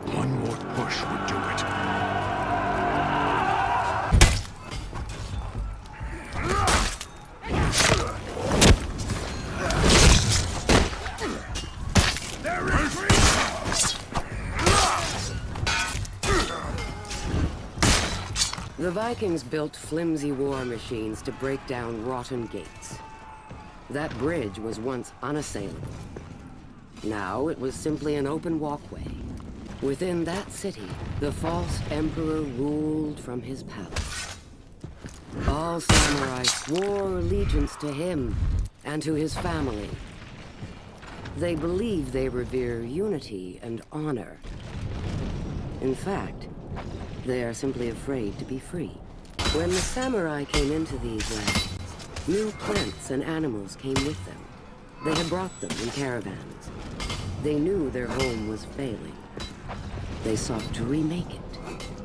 One more push would do it. The Vikings built flimsy war machines to break down rotten gates. That bridge was once unassailable. Now it was simply an open walkway. Within that city, the false emperor ruled from his palace. All samurai swore allegiance to him and to his family. They believe they revere unity and honor. In fact, they are simply afraid to be free. When the samurai came into these lands, new plants and animals came with them. They had brought them in caravans. They knew their home was failing. They sought to remake it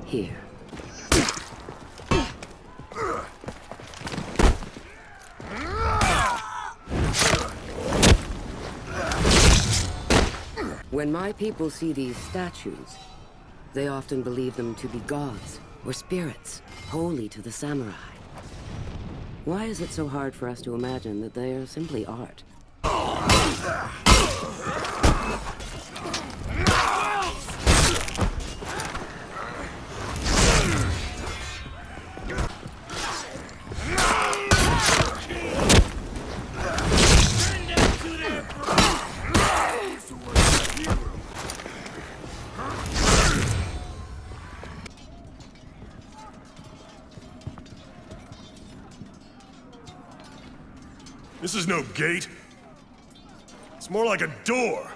here. When my people see these statues, they often believe them to be gods or spirits, holy to the samurai. Why is it so hard for us to imagine that they are simply art? This is no gate. It's more like a door.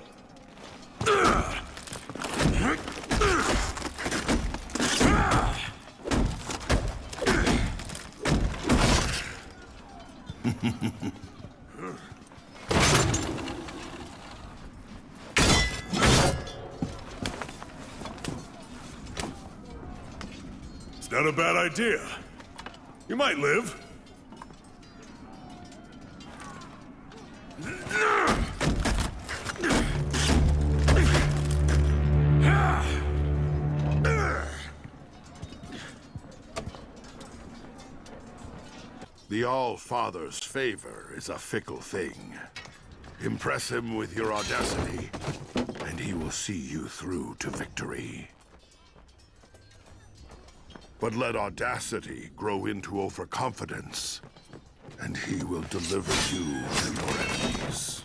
It's not a bad idea. You might live. The All-Father's favor is a fickle thing. Impress him with your audacity, and he will see you through to victory. But let audacity grow into overconfidence, and he will deliver you to your enemies.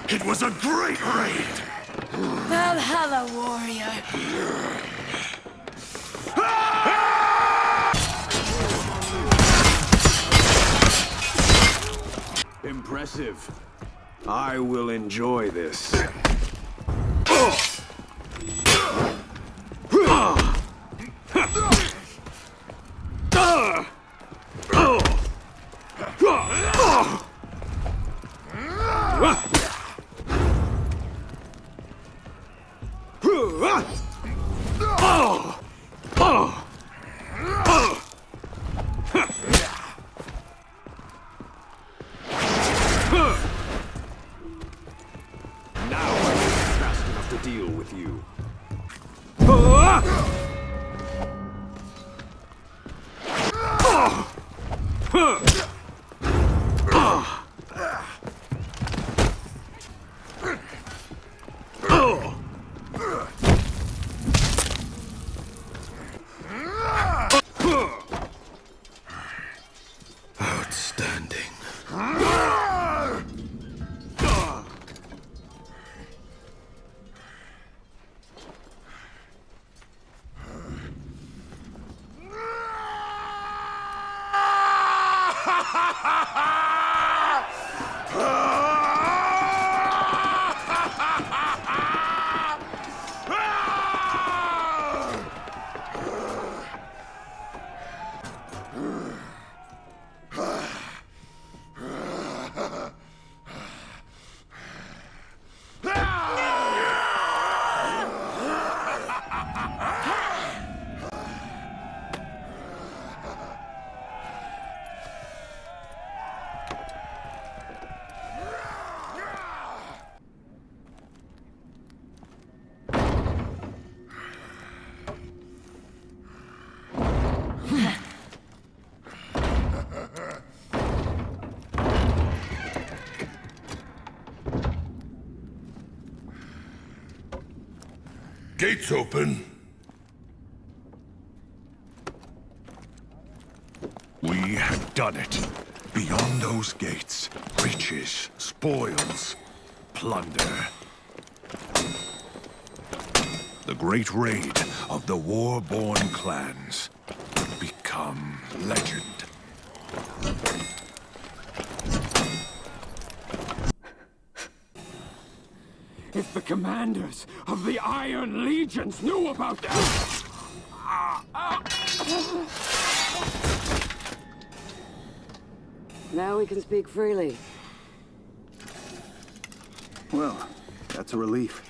It was a great raid! Valhalla, warrior! Impressive. I will enjoy this. Deal with you. Outstanding. gates open. We have done it. Beyond those gates, riches, spoils, plunder. The great raid of the war-born clans become legend. If the commanders of the Iron Legions knew about that... Now we can speak freely. Well, that's a relief.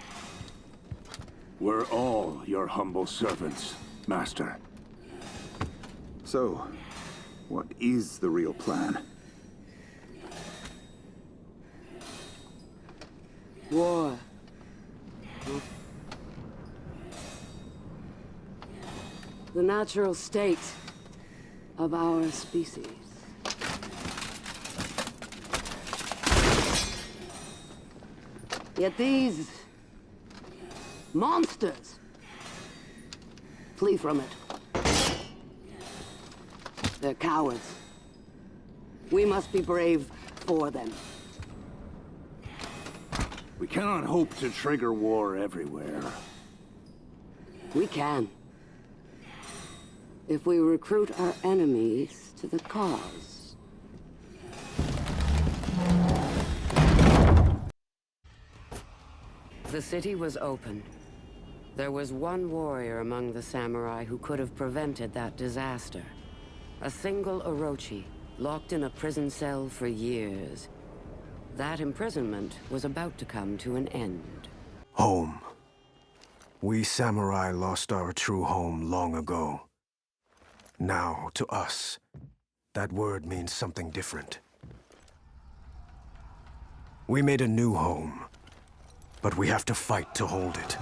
We're all your humble servants, Master. So, what is the real plan? War. The natural state of our species. Yet these monsters flee from it. They're cowards. We must be brave for them. We cannot hope to trigger war everywhere. We can. If we recruit our enemies to the cause. The city was open. There was one warrior among the samurai who could have prevented that disaster. A single Orochi, locked in a prison cell for years. That imprisonment was about to come to an end. Home. We samurai lost our true home long ago. Now, to us, that word means something different. We made a new home, but we have to fight to hold it.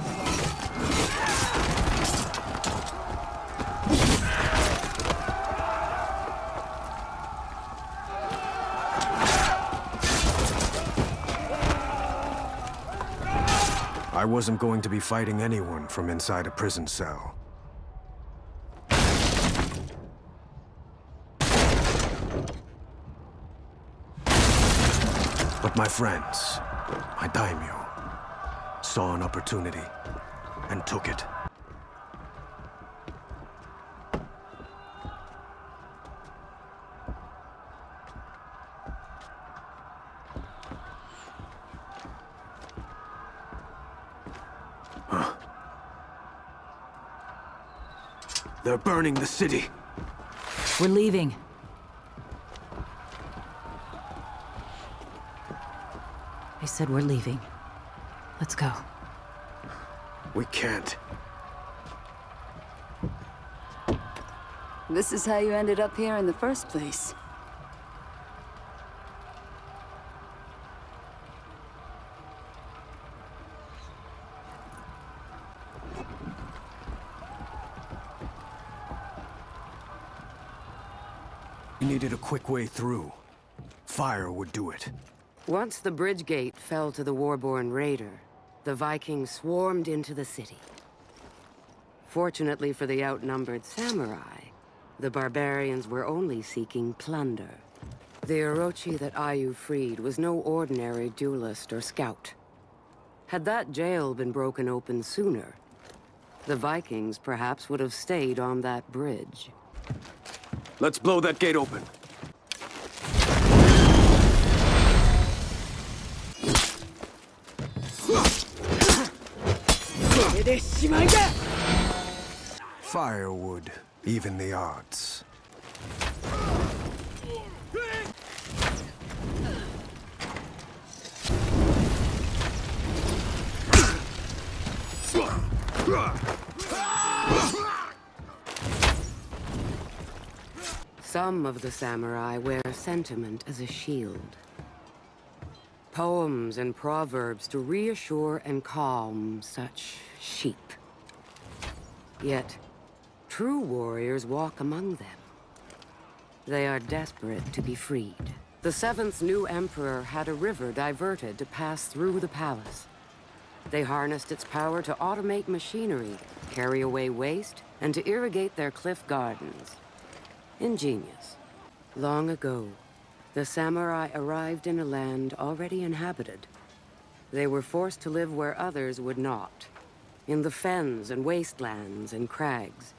I wasn't going to be fighting anyone from inside a prison cell. But my friends, my daimyo, saw an opportunity and took it. They're burning the city. We're leaving. I said we're leaving. Let's go. We can't. This is how you ended up here in the first place. We needed a quick way through. Fire would do it. Once the bridge gate fell to the war-born raider, the Vikings swarmed into the city. Fortunately for the outnumbered samurai, the barbarians were only seeking plunder. The Orochi that Ayu freed was no ordinary duelist or scout. Had that jail been broken open sooner, the Vikings perhaps would have stayed on that bridge. Let's blow that gate open. Fire would even the odds. Some of the samurai wear sentiment as a shield. Poems and proverbs to reassure and calm such sheep. Yet, true warriors walk among them. They are desperate to be freed. The 7th new emperor had a river diverted to pass through the palace. They harnessed its power to automate machinery, carry away waste, and to irrigate their cliff gardens. Ingenious. Long ago, the samurai arrived in a land already inhabited. They were forced to live where others would not, in the fens and wastelands and crags.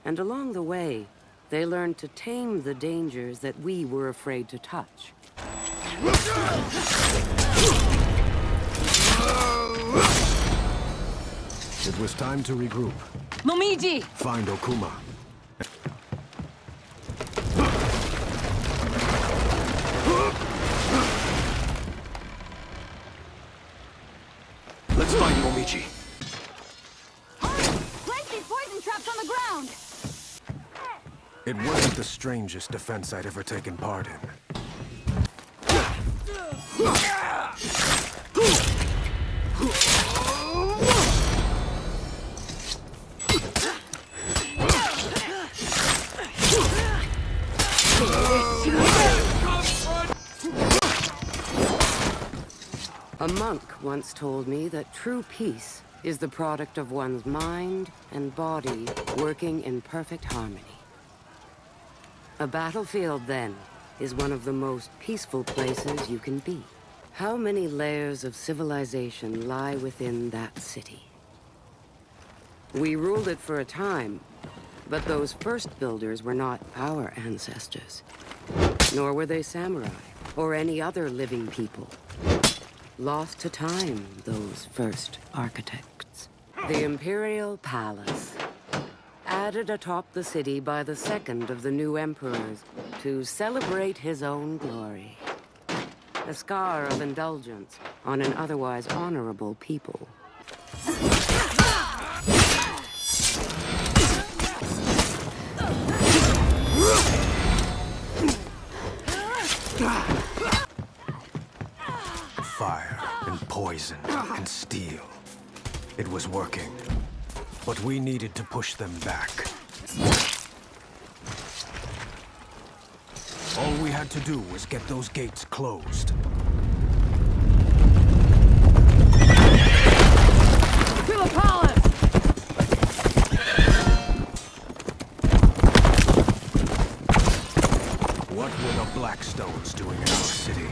And along the way, they learned to tame the dangers that we were afraid to touch. It was time to regroup. Momiji! Find Okuma. Let's find Momiji. Place these poison traps on the ground! It wasn't the strangest defense I'd ever taken part in. A monk once told me that true peace is the product of one's mind and body working in perfect harmony. A battlefield, then, is one of the most peaceful places you can be. How many layers of civilization lie within that city? We ruled it for a time, but those first builders were not our ancestors. Nor were they samurai, or any other living people. Lost to time, those first architects. The Imperial Palace, added atop the city by the second of the new emperors to celebrate his own glory. A scar of indulgence on an otherwise honorable people. Fire and poison and steel. It was working. But we needed to push them back. All we had to do was get those gates closed. To the palace! What were the Blackstones doing in our city?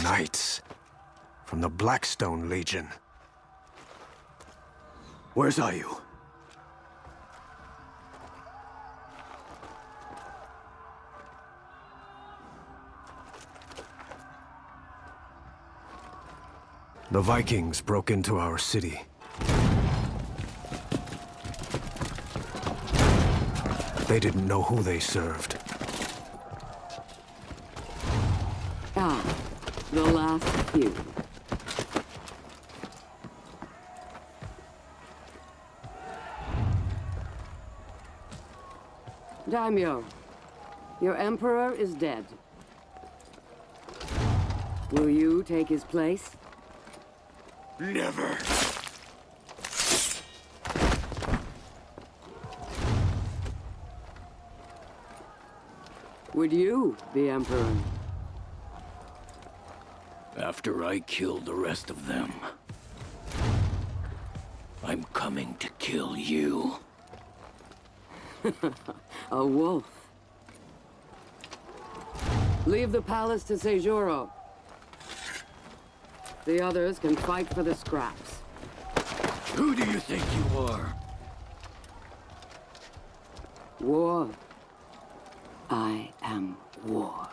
Knights from the Blackstone Legion. Where's are you? The Vikings broke into our city. They didn't know who they served. Ah, the last few. Daimyo, your emperor is dead. Will you take his place? Never. Would you be emperor? After I kill the rest of them, I'm coming to kill you. A wolf. Leave the palace to Seijuro. The others can fight for the scraps. Who do you think you are? War. I am war.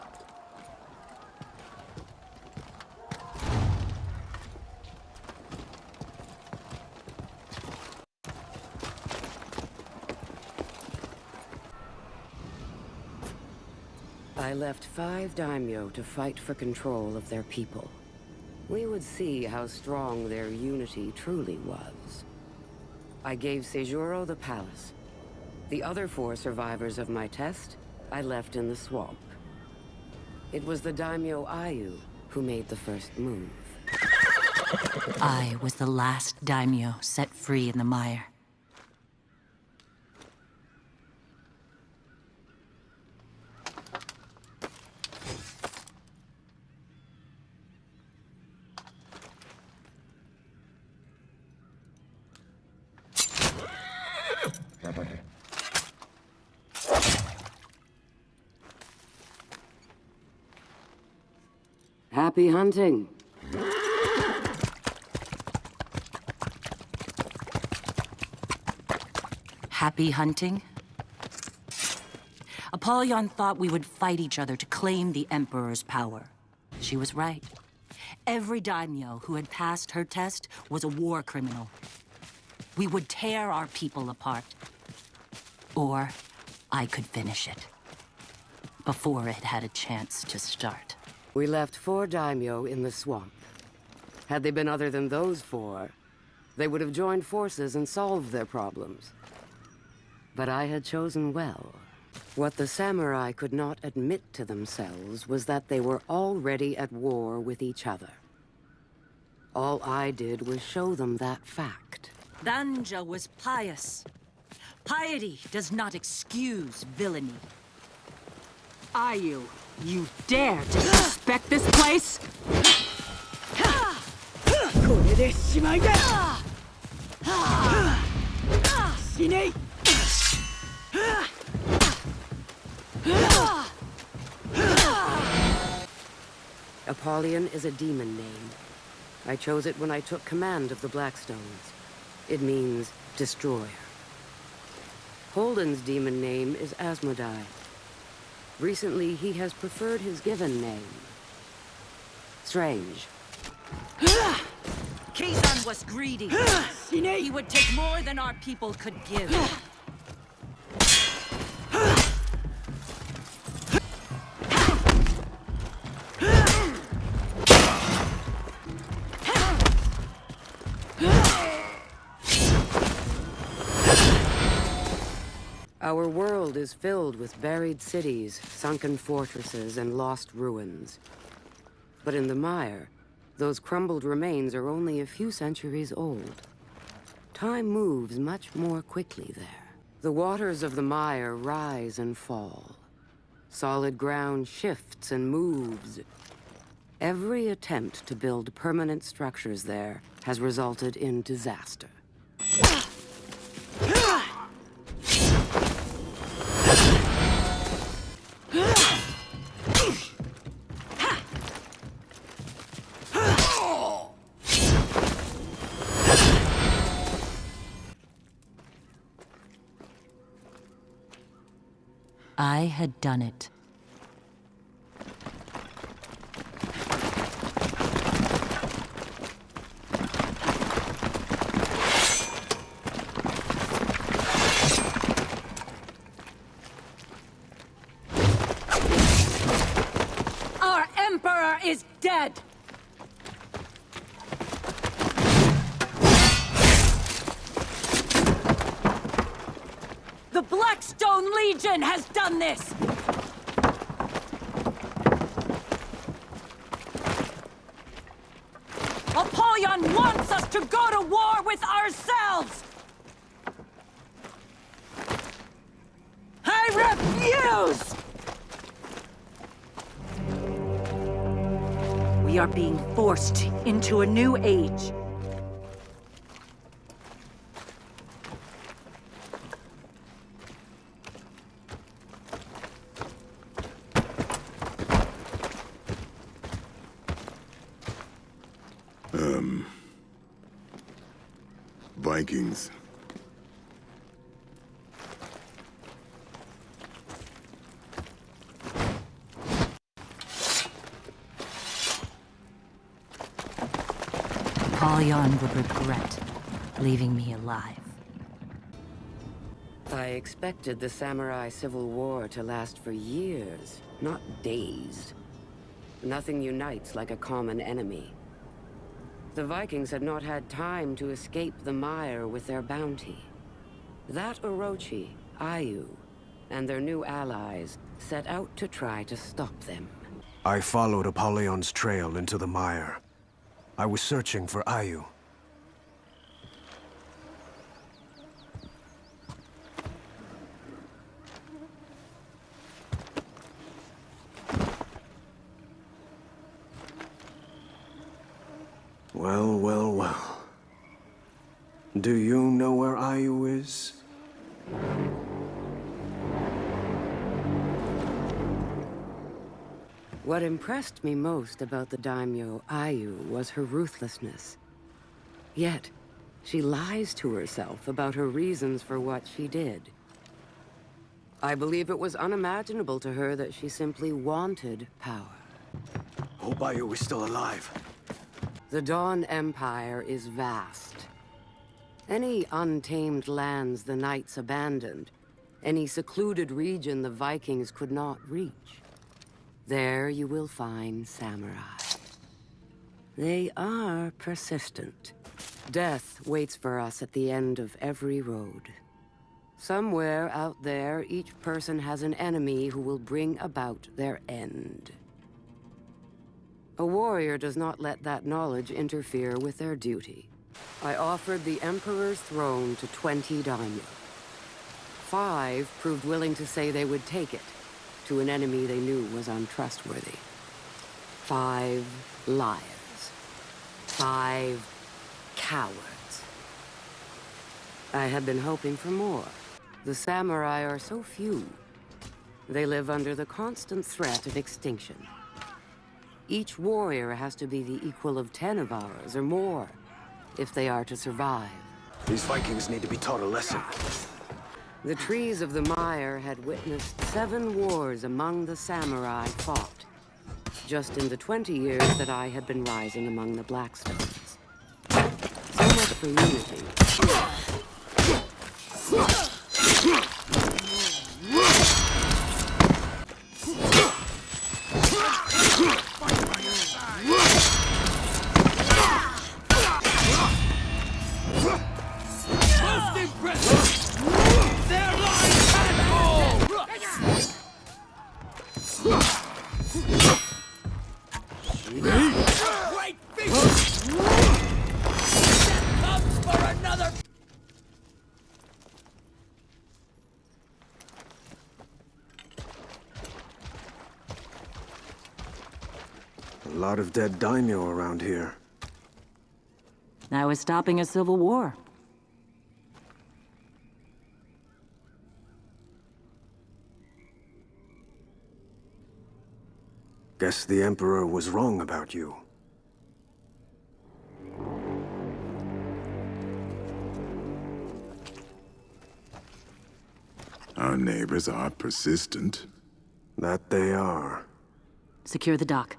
I left 5 daimyo to fight for control of their people. We would see how strong their unity truly was. I gave Seijuro the palace. The other 4 survivors of my test, I left in the swamp. It was the daimyo Ayu who made the first move. I was the last daimyo set free in the mire. Happy hunting. Happy hunting? Apollyon thought we would fight each other to claim the Emperor's power. She was right. Every daimyo who had passed her test was a war criminal. We would tear our people apart. Or I could finish it. Before it had a chance to start. We left 4 daimyo in the swamp. Had they been other than those 4, they would have joined forces and solved their problems. But I had chosen well. What the samurai could not admit to themselves was that they were already at war with each other. All I did was show them that fact. Danja was pious. Piety does not excuse villainy. Ayu, you dare disrespect this place? Apollyon is a demon name. I chose it when I took command of the Blackstones. It means destroyer. Holden's demon name is Asmodai. Recently, he has preferred his given name. Strange. Kazan was greedy. He would take more than our people could give. Our world is filled with buried cities, sunken fortresses, and lost ruins. But in the mire, those crumbled remains are only a few centuries old. Time moves much more quickly there. The waters of the mire rise and fall. Solid ground shifts and moves. Every attempt to build permanent structures there has resulted in disaster. I had done it. Our Emperor is dead! The Blackstone Legion has done this! Apollyon wants us to go to war with ourselves! I refuse! We are being forced into a new age. Vikings. Apollyon would regret leaving me alive. I expected the samurai civil war to last for years, not days. Nothing unites like a common enemy. The Vikings had not had time to escape the mire with their bounty. That Orochi, Ayu, and their new allies set out to try to stop them. I followed Apollyon's trail into the mire. I was searching for Ayu. Well, well, well. Do you know where Ayu is? What impressed me most about the daimyo Ayu was her ruthlessness. Yet, she lies to herself about her reasons for what she did. I believe it was unimaginable to her that she simply wanted power. Hope Ayu is still alive. The Dawn Empire is vast. Any untamed lands the Knights abandoned, any secluded region the Vikings could not reach, there you will find samurai. They are persistent. Death waits for us at the end of every road. Somewhere out there, each person has an enemy who will bring about their end. A warrior does not let that knowledge interfere with their duty. I offered the Emperor's throne to 20 daimyo. 5 proved willing to say they would take it to an enemy they knew was untrustworthy. 5 liars. 5 cowards. I had been hoping for more. The samurai are so few. They live under the constant threat of extinction. Each warrior has to be the equal of 10 of ours or more if they are to survive. These Vikings need to be taught a lesson. The trees of the mire had witnessed 7 wars among the samurai fought, just in the 20 years that I had been rising among the Blackstones. So much for unity. Most impressive! They're lying tadpole! Great feat! That comes for another! A lot of dead daimyo around here. Now is stopping a civil war. Guess the Emperor was wrong about you. Our neighbors are persistent. That they are. Secure the dock.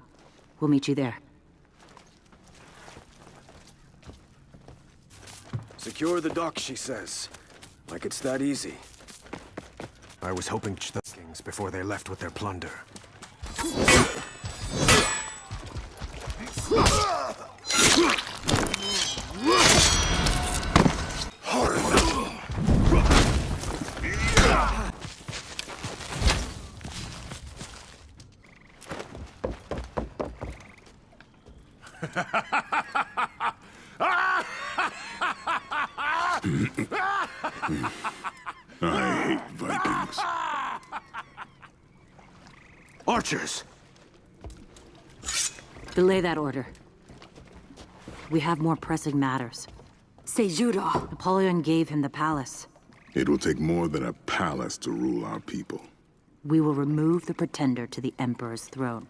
We'll meet you there. Secure the dock, she says. Like it's that easy. I was hoping the Vikings before they left with their plunder. I hate Vikings. Archers! Delay that order. We have more pressing matters. Seijuro! Apollyon gave him the palace. It will take more than a palace to rule our people. We will remove the pretender to the Emperor's throne.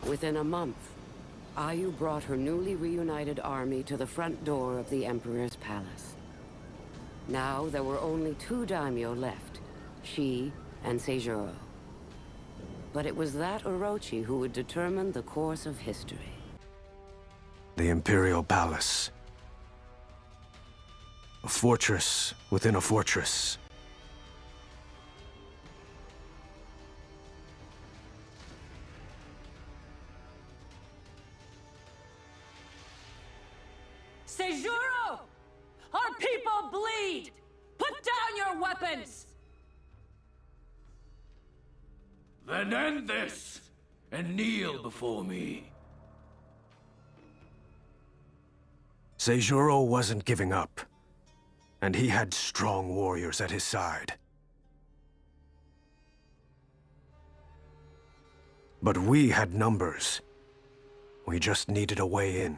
Within a month, Ayu brought her newly reunited army to the front door of the Emperor's palace. Now there were only 2 daimyo left, she and Seijuro. But it was that Orochi who would determine the course of history. The Imperial Palace. A fortress within a fortress. Seijuro! Our people bleed! Put down your weapons! Then end this, and kneel before me. Seijuro wasn't giving up, and he had strong warriors at his side. But we had numbers. We just needed a way in.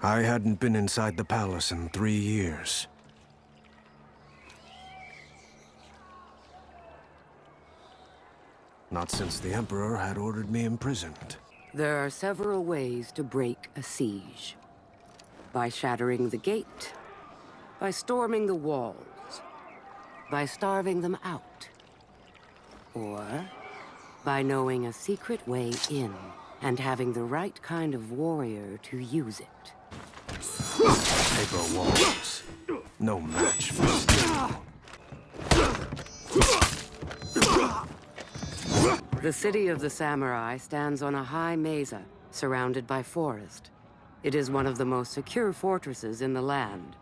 I hadn't been inside the palace in 3 years. Not since the Emperor had ordered me imprisoned. There are several ways to break a siege. By shattering the gate, by storming the walls, by starving them out, or by knowing a secret way in and having the right kind of warrior to use it. Paper walls. No match for steel. The city of the samurai stands on a high mesa, surrounded by forest. It is one of the most secure fortresses in the land.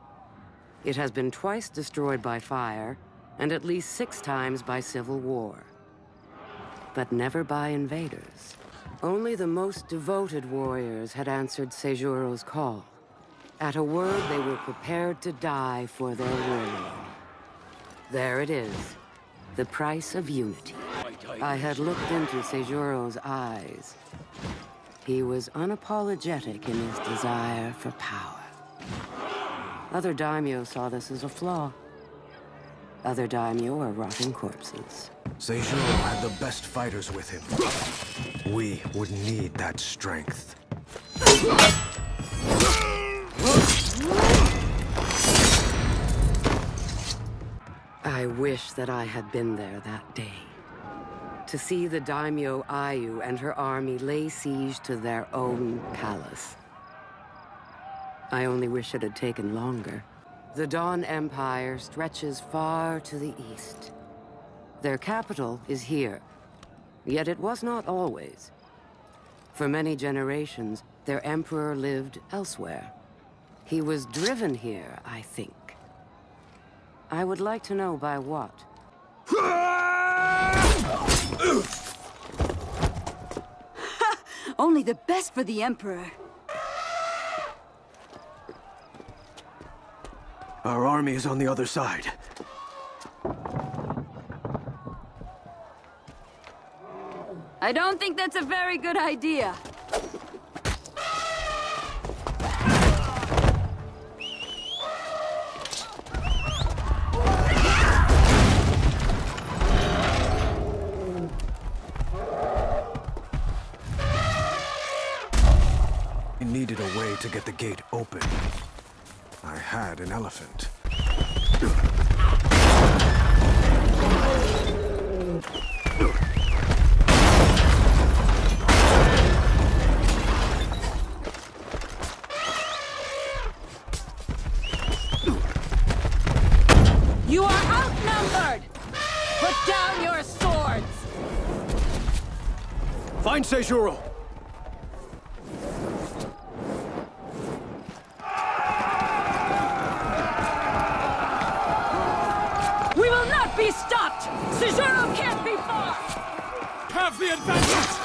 It has been twice destroyed by fire, and at least 6 times by civil war. But never by invaders. Only the most devoted warriors had answered Seijuro's call. At a word, they were prepared to die for their warlord. There it is, the price of unity. I had looked into Seijuro's eyes. He was unapologetic in his desire for power. Other daimyo saw this as a flaw. Other daimyo are rotting corpses. Seijuro had the best fighters with him. We would need that strength. I wish that I had been there that day. To see the daimyo Ayu and her army lay siege to their own palace. I only wish it had taken longer. The Dawn Empire stretches far to the east. Their capital is here, yet it was not always. For many generations, their emperor lived elsewhere. He was driven here, I think. I would like to know by what. Only the best for the Emperor. Our army is on the other side. I don't think that's a very good idea. We needed a way to get the gate open. I had an elephant. You are outnumbered! Put down your swords! Find Seijuro! We will not be stopped! Seijuro can't be far! Have the advantage!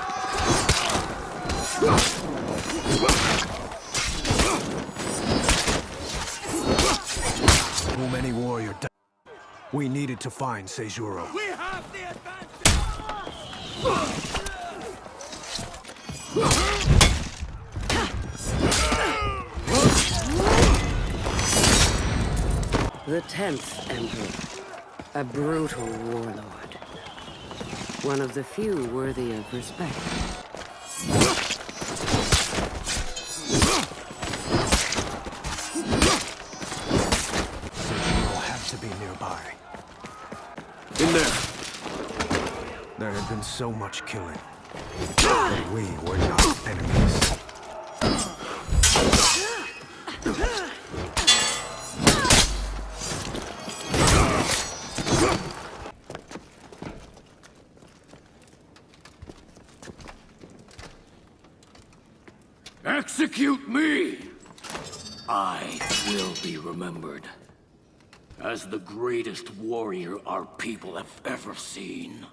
Too many warrior died. We needed to find Seijuro. We have the advantage! The 10th Emperor, a brutal warlord. One of the few worthy of respect. Seijuro had to be nearby. In there. There had been so much killing. But we were not enemies. Execute me! I will be remembered as the greatest warrior our people have ever seen.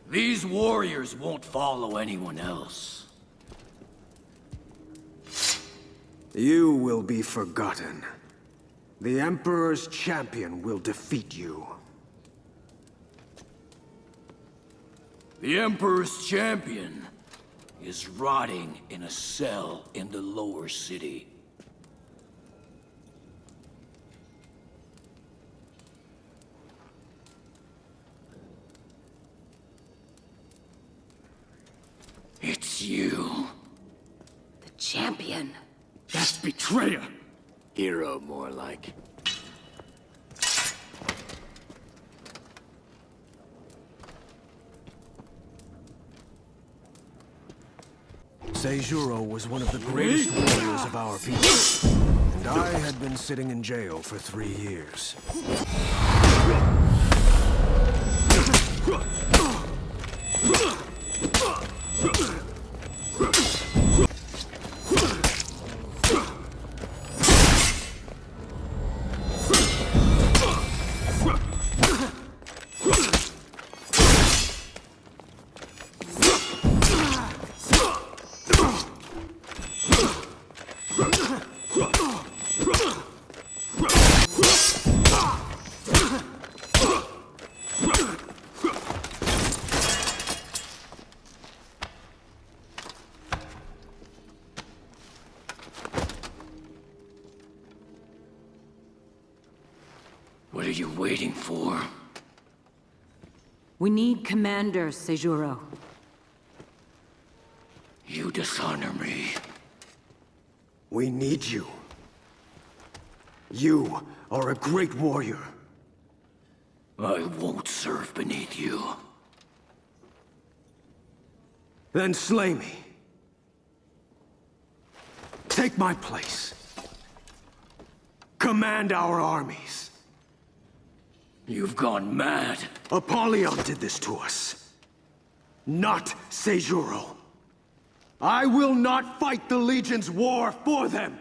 These warriors won't follow anyone else. You will be forgotten. The Emperor's champion will defeat you. The Emperor's champion is rotting in a cell in the lower city. It's you. The champion. That's betrayer. Hero, more like. Seijuro was one of the greatest warriors of our people, and I had been sitting in jail for 3 years. What are you waiting for? We need commanders, Seijuro. You dishonor me. We need you. You are a great warrior. I won't serve beneath you. Then slay me. Take my place. Command our armies. You've gone mad. Apollyon did this to us. Not Seijuro. I will not fight the Legion's war for them!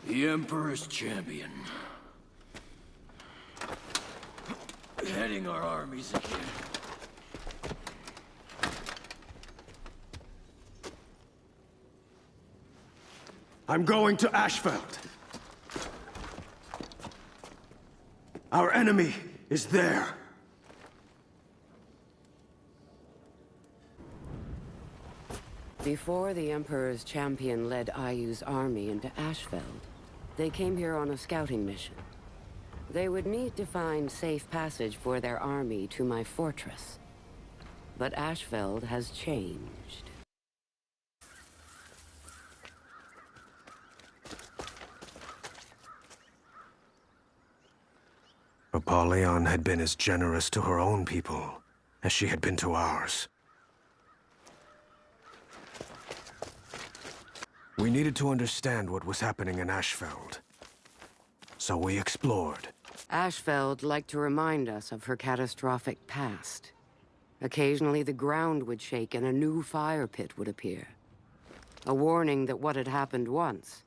The Emperor's champion. Heading our armies again. I'm going to Ashfeld. Our enemy is there. Before the Emperor's champion led Ayu's army into Ashfeld, they came here on a scouting mission. They would need to find safe passage for their army to my fortress. But Ashfeld has changed. Apollyon had been as generous to her own people as she had been to ours. We needed to understand what was happening in Ashfeld. So we explored. Ashfeld liked to remind us of her catastrophic past. Occasionally the ground would shake and a new fire pit would appear. A warning that what had happened once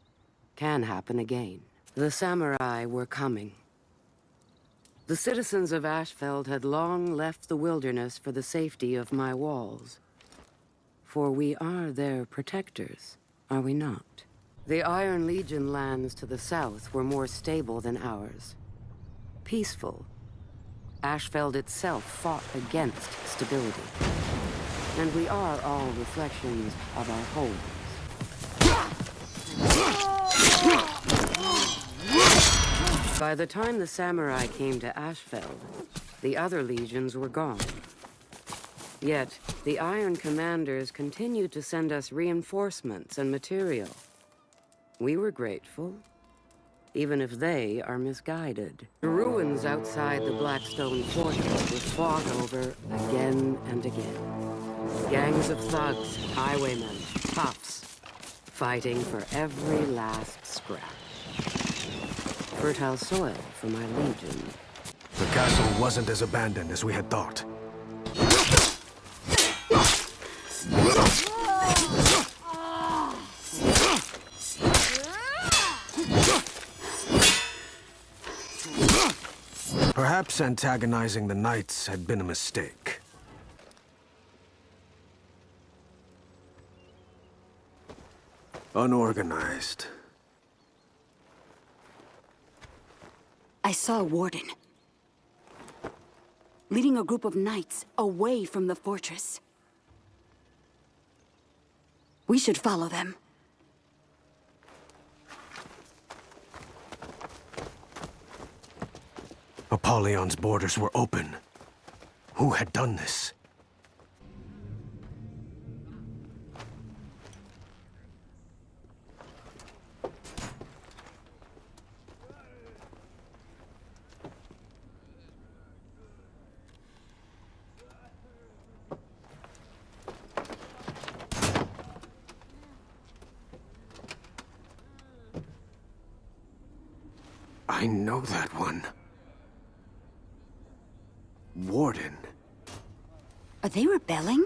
can happen again. The samurai were coming. The citizens of Ashfeld had long left the wilderness for the safety of my walls. For we are their protectors, are we not? The Iron Legion lands to the south were more stable than ours. Peaceful, Ashfeld itself fought against stability. And we are all reflections of our homes. By the time the samurai came to Ashfeld, the other legions were gone. Yet, the Iron Commanders continued to send us reinforcements and material. We were grateful, even if they are misguided. The ruins outside the Blackstone fortress were fought over again and again. Gangs of thugs, highwaymen, toughs, fighting for every last scrap. Fertile soil for my legion. The castle wasn't as abandoned as we had thought. Perhaps antagonizing the Knights had been a mistake. Unorganized. I saw a warden. Leading a group of knights away from the fortress. We should follow them. Apollyon's borders were open. Who had done this? I know that one. Warden. Are they rebelling?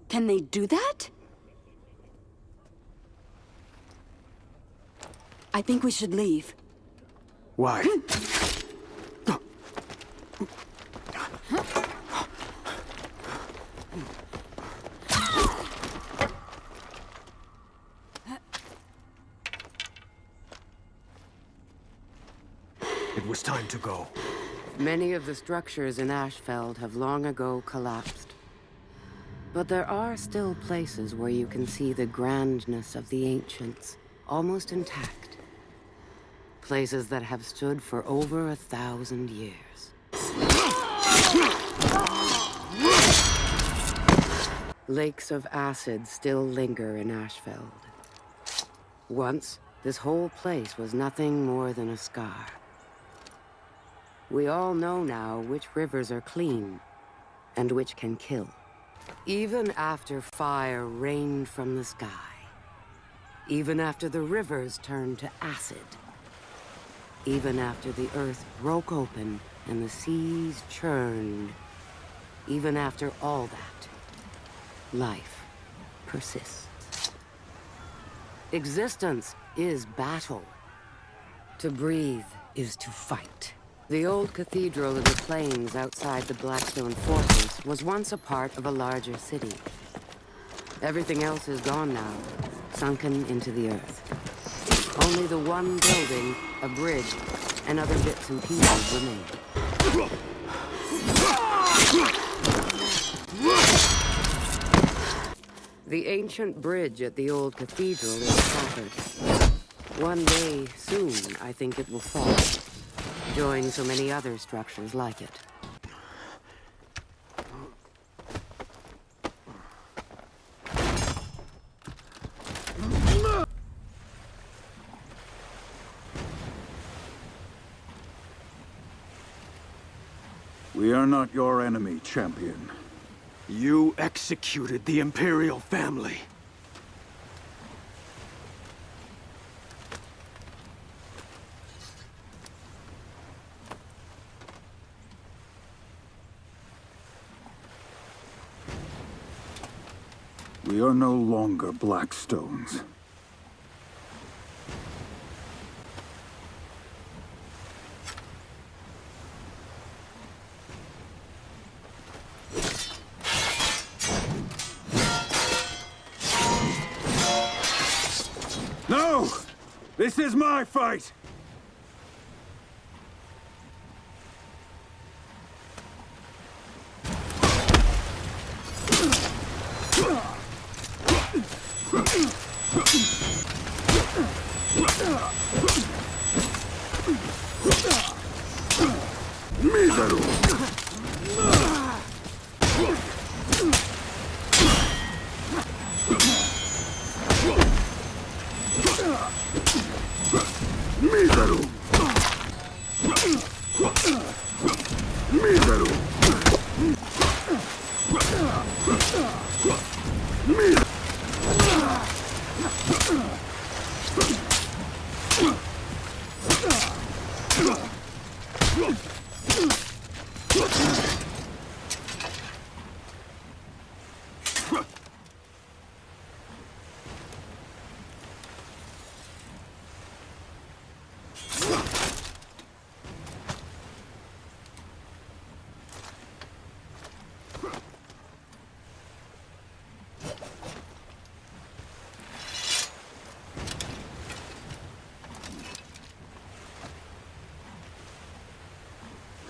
Can they do that? I think we should leave. Why? It was time to go. Many of the structures in Ashfeld have long ago collapsed. But there are still places where you can see the grandness of the ancients, almost intact. Places that have stood for over 1,000 years. Lakes of acid still linger in Ashfeld. Once, this whole place was nothing more than a scar. We all know now which rivers are clean, and which can kill. Even after fire rained from the sky, even after the rivers turned to acid, even after the earth broke open and the seas churned, even after all that, life persists. Existence is battle. To breathe is to fight. The old cathedral in the plains outside the Blackstone fortress was once a part of a larger city. Everything else is gone now, sunken into the earth. Only the one building, a bridge, and other bits and pieces remain. The ancient bridge at the old cathedral is shattered. One day soon, I think it will fall. Join so many other structures like it. We are not your enemy, champion. You executed the Imperial family. We are no longer Blackstones. No! This is my fight!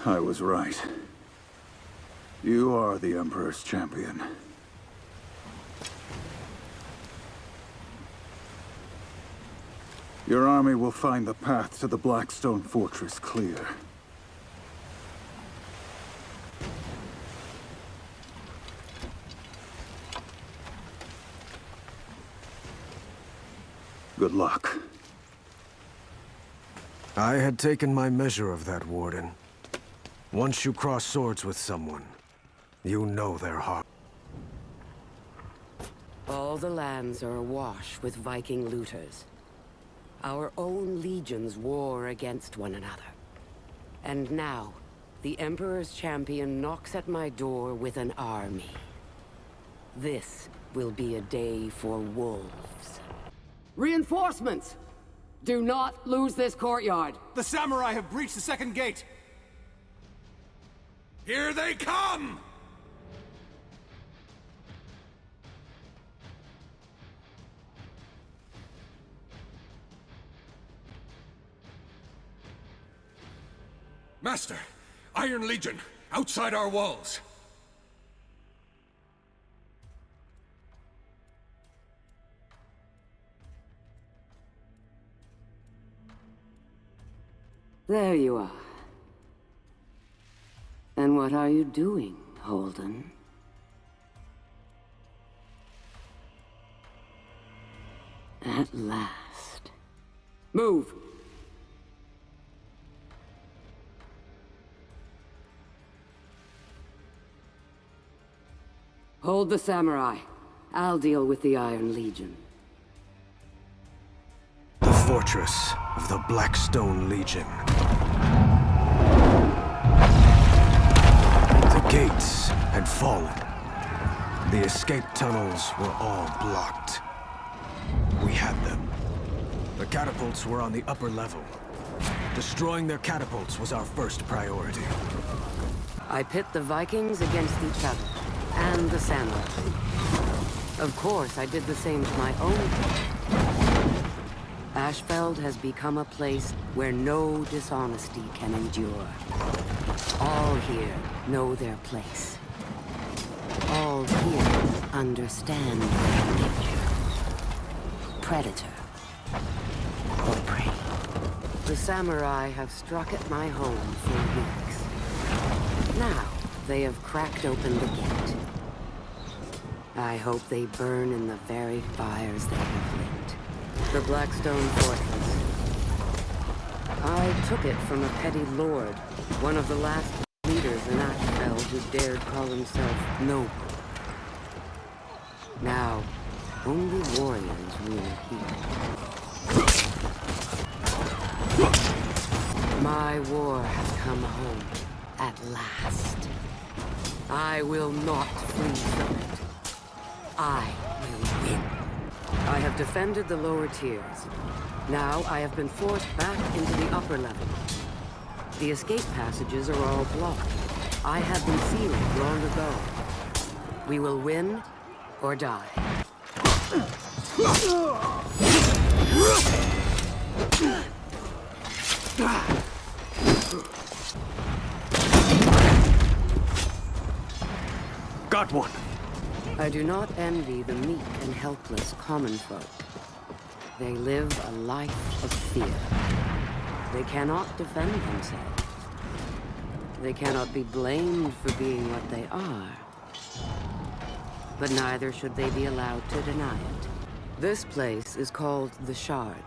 I was right. You are the Emperor's champion. Your army will find the path to the Blackstone fortress clear. Good luck. I had taken my measure of that, Warden. Once you cross swords with someone, you know their heart. All the lands are awash with Viking looters. Our own legions war against one another. And now, the Emperor's champion knocks at my door with an army. This will be a day for wolves. Reinforcements! Do not lose this courtyard! The samurai have breached the second gate! Here they come! Master, Iron Legion, outside our walls. There you are. And what are you doing, Holden? At last. Move! Hold the samurai. I'll deal with the Iron Legion. The fortress of the Blackstone Legion. The gates had fallen. The escape tunnels were all blocked. We had them. The catapults were on the upper level. Destroying their catapults was our first priority. I pit the Vikings against each other, and the samurai. Of course, I did the same to my own people. Ashfeld has become a place where no dishonesty can endure. All here know their place. All here understand their nature. Predator or prey. The samurai have struck at my home for weeks. Now, they have cracked open the gate. I hope they burn in the very fires they have lit. The Blackstone Fortress. I took it from a petty lord, one of the last leaders in Ashfeld who dared call himself noble. Now, only warriors rule here. My war has come home at last. I will not flee from it. I will win. I have defended the lower tiers. Now I have been forced back into the upper level. The escape passages are all blocked. I have been sealed long ago. We will win or die. Got one. I do not envy the meek and helpless common folk. They live a life of fear. They cannot defend themselves. They cannot be blamed for being what they are. But neither should they be allowed to deny it. This place is called the Shard.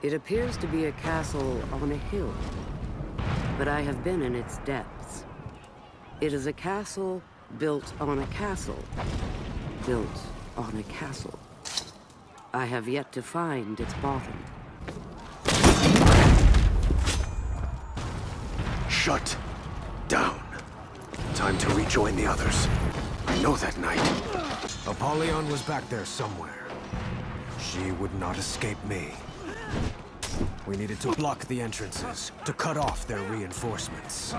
It appears to be a castle on a hill, but I have been in its depths. It is a castle built on a castle, built on a castle. I have yet to find its bottom. Shut down. Time to rejoin the others. I know that knight. Apollyon was back there somewhere. She would not escape me. We needed to block the entrances, to cut off their reinforcements.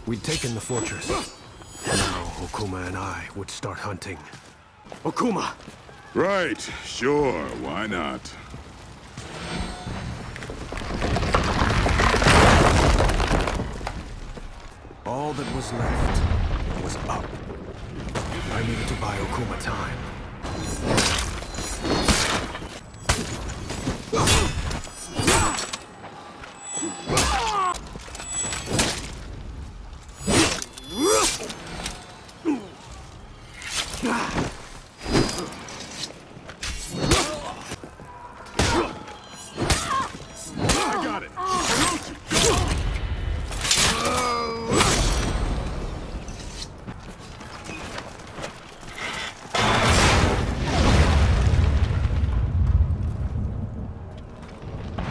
We'd taken the fortress. Now, Okuma and I would start hunting. Okuma! Right, sure, why not? All that was left was up. I needed to buy Okuma time. I got it!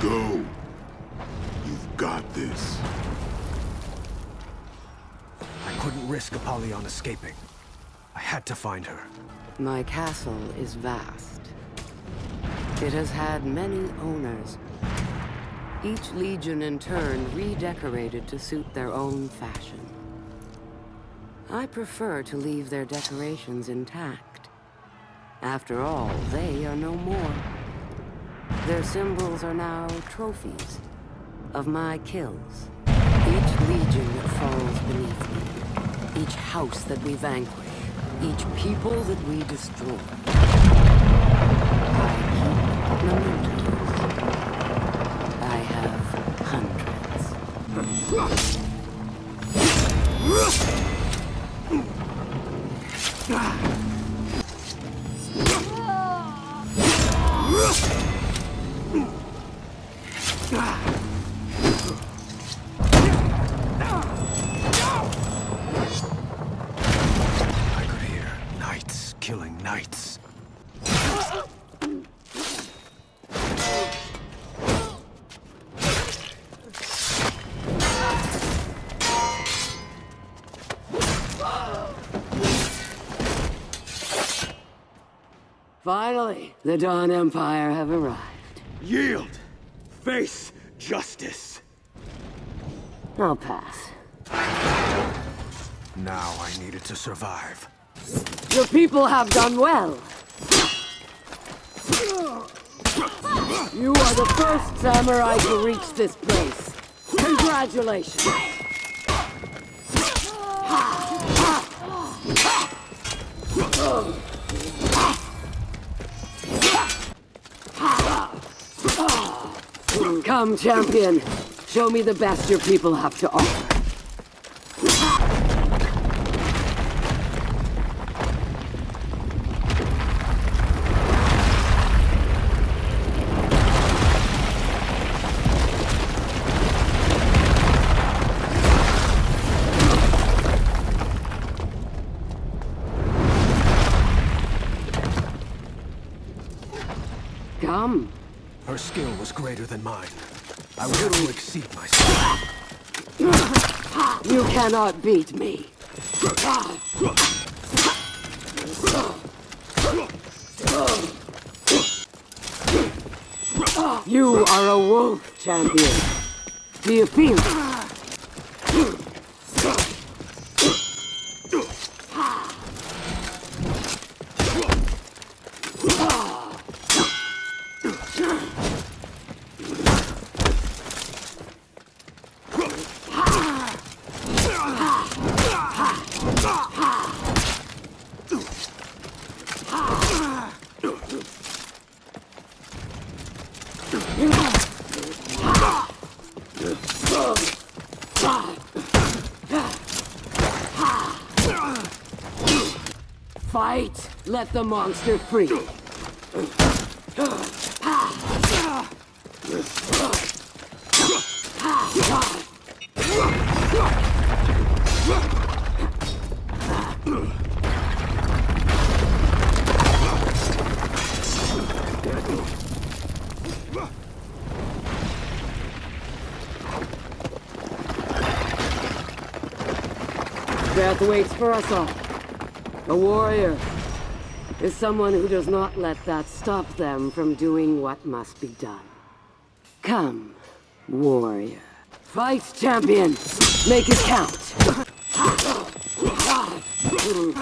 Go. You've got this. I couldn't risk Apollyon escaping. I had to find her. My castle is vast. It has had many owners. Each legion in turn redecorated to suit their own fashion. I prefer to leave their decorations intact. After all, they are no more. Their symbols are now trophies of my kills. Each legion that falls beneath me, each house that we vanquish, each people that we destroy. I keep mementos. I have hundreds. I could hear knights killing knights. Finally, the Dawn Empire have arrived. Yield! Face justice! I'll pass. Now I needed to survive. Your people have done well. You are the first samurai to reach this place. Congratulations. Come, champion. Show me the best your people have to offer. Come. Her skill was greater than mine. I would have to exceed myself. You cannot beat me. You are a wolf, champion. Do you feel it? Fight! Let the monster free! Death waits for us all. A warrior is someone who does not let that stop them from doing what must be done. Come, warrior. Fight, champion! Make it count! You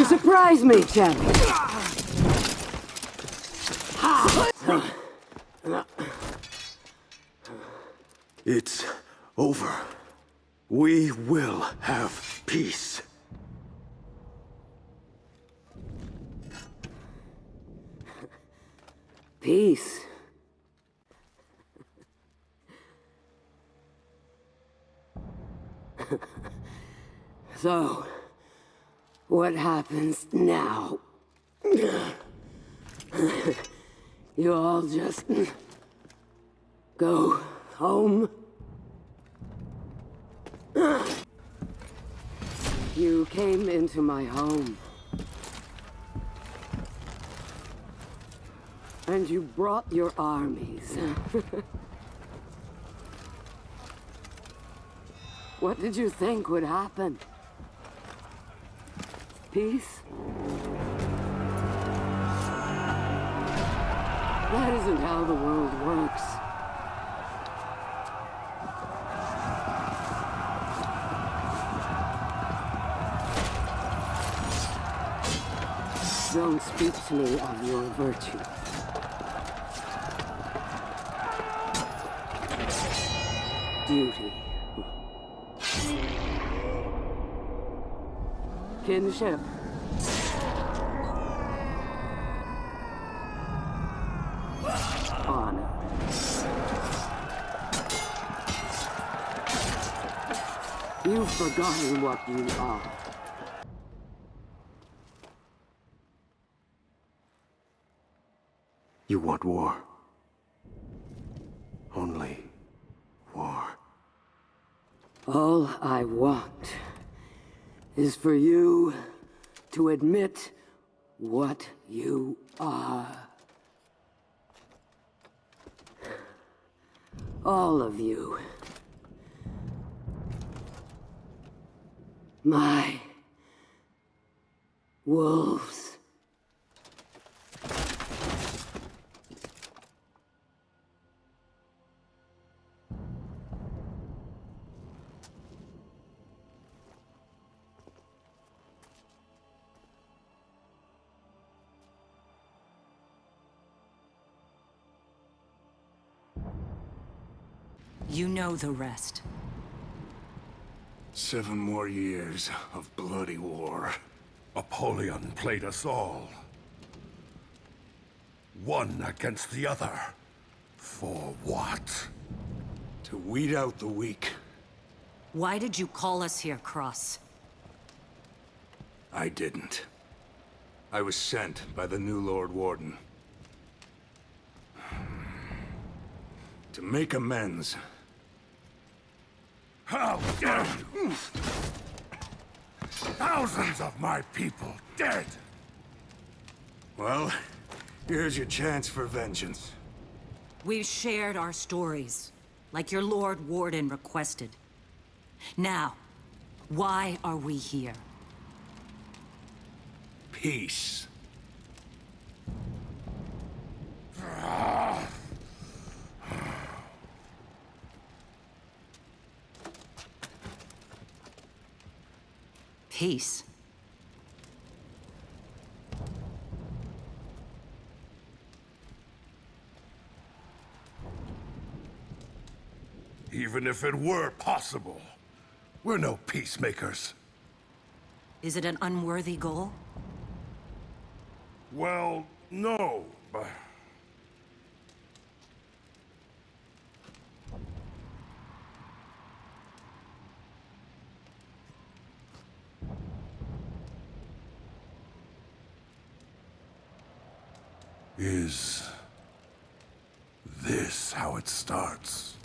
surprise me, champion. It's over. We will have peace. Peace. So, what happens now? You all just go home? You came into my home. And you brought your armies. What did you think would happen? Peace? That isn't how the world works. Don't speak to me of your virtue. Duty. Kinship. Honor. You've forgotten what you are. You want war. Only war. All I want is for you to admit what you are. All of you. My wolves. You know the rest. 7 more years of bloody war. Apollyon played us all. One against the other. For what? To weed out the weak. Why did you call us here, Cross? I didn't. I was sent by the new Lord Warden. To make amends. How dare you! Thousands of my people dead! Well, here's your chance for vengeance. We've shared our stories, like your Lord Warden requested. Now, why are we here? Peace. Peace. Even if it were possible, we're no peacemakers. Is it an unworthy goal? Well, no, but... Is this how it starts?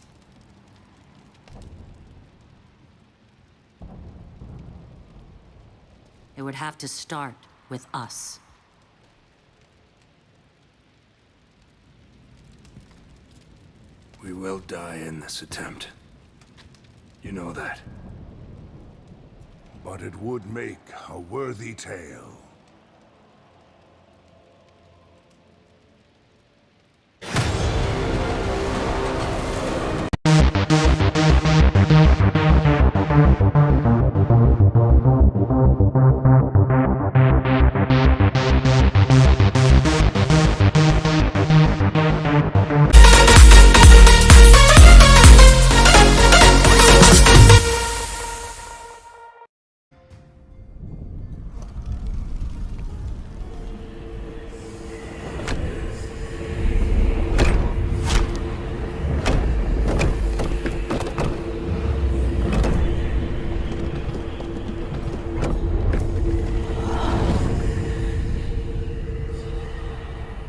It would have to start with us. We will die in this attempt. You know that. But it would make a worthy tale.